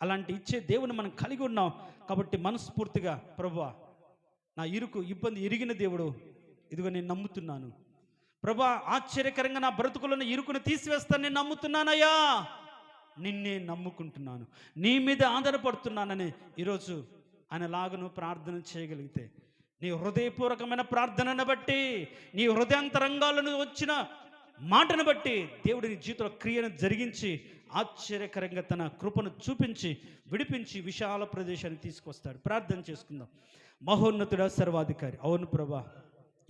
A: అలాంటి ఇచ్చే దేవుని మనం కలిగి ఉన్నాం. కాబట్టి మనస్ఫూర్తిగా ప్రభువా, నా ఇరుకు ఇబ్బంది ఎరిగిన దేవుడు, ఇదిగో నేను నమ్ముతున్నాను ప్రభువా, ఆశ్చర్యకరంగా నా బ్రతుకులను ఇరుకును తీసివేస్తాను, నేను నమ్ముతున్నానయ్యా, నిన్నే నమ్ముకుంటున్నాను, నీ మీద ఆధారపడుతున్నానని ఈరోజు ఆయనలాగను ప్రార్థన చేయగలిగితే, నీ హృదయపూర్వకమైన ప్రార్థనను బట్టి, నీ హృదయాంతరంగాలను వచ్చిన మాటను బట్టి దేవుడి నీ జీవితంలో క్రియను జరిగించి ఆశ్చర్యకరంగా తన కృపను చూపించి విడిపించి విశాల ప్రదేశానికి తీసుకొస్తాడు. ప్రార్థన చేసుకుందాం. మహోన్నతుడా, సర్వాధికారి, అవును ప్రభా,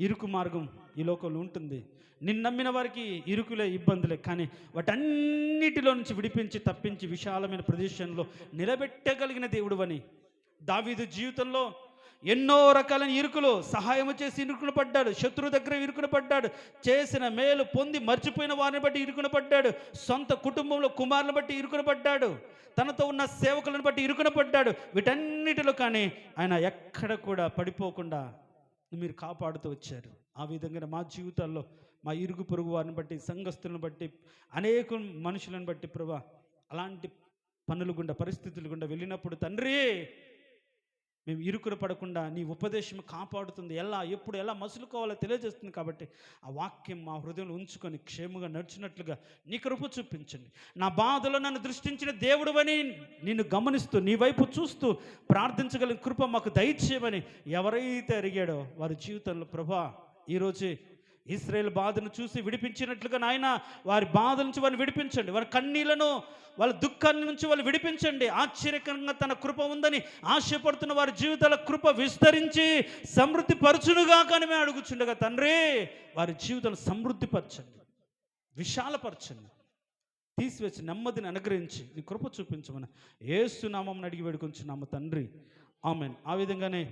A: ఇరుకు మార్గం ఈ లోకంలో ఉంటుంది. నిన్ను నమ్మిన వారికి ఇరుకులే, ఇబ్బందులే, కానీ వాటన్నిటిలో నుంచి విడిపించి తప్పించి విశాలమైన ప్రదేశంలో నిలబెట్టగలిగిన దేవుడు అని దావీదు జీవితంలో ఎన్నో రకాలైన ఇరుకులు, సహాయం చేసి ఇరుకున పడ్డాడు, శత్రువు దగ్గర ఇరుకున పడ్డాడు, చేసిన మేలు పొంది మర్చిపోయిన వారిని బట్టి ఇరుకున పడ్డాడు, సొంత కుటుంబంలో కుమారులను బట్టి ఇరుకున పడ్డాడు, తనతో ఉన్న సేవకులను బట్టి ఇరుకున పడ్డాడు. వీటన్నిటిలో కానీ ఆయన ఎక్కడ కూడా పడిపోకుండా మీరు కాపాడుతూ వచ్చారు. ఆ విధంగా మా జీవితాల్లో మా ఇరుగు పొరుగు వారిని బట్టి, సంఘస్థులను బట్టి, అనేక మనుషులను బట్టి ప్రభా, అలాంటి పనులు గుండా, పరిస్థితులు గుండా వెళ్ళినప్పుడు తండ్రి, మేము ఇరుకున పడకుండా నీ ఉపదేశం కాపాడుతుంది. ఎప్పుడు ఎలా మసులుకోవాలో తెలియజేస్తుంది. కాబట్టి ఆ వాక్యం మా హృదయంలో ఉంచుకొని క్షేమంగా నడిచినట్లుగా నీ కృప చూపించండి. నా బాధలో నన్ను దృష్టించిన దేవుడు అని నిన్ను గమనిస్తూ, నీ వైపు చూస్తూ ప్రార్థించగలిగిన కృప మాకు దయచేయమని ఎవరైతే అడిగాడో వారి జీవితంలో ప్రభా, ఈరోజే ఇశ్రాయేలు బాధను చూసి విడిపించినట్లుగా నాయన, వారి బాధ నుంచి వారిని విడిపించండి, వారి కన్నీళ్లను, వాళ్ళ దుఃఖాన్ని నుంచి వాళ్ళు విడిపించండి. ఆశ్చర్యకరంగా తన కృప ఉందని ఆశపడుతున్న వారి జీవితాల కృప విస్తరించి సమృద్ధి పరచునుగా కానీ మేము అడుగుచుండగా తండ్రి, వారి జీవితాలను సమృద్ధిపరచండి, విశాలపరచండి, తీసివేసి నెమ్మదిని అనుగ్రహించి నీ కృప చూపించమని యేసు నామమున అడిగి వేడుకొంచున్నాము తండ్రి, ఆమేన్. ఆ విధంగానే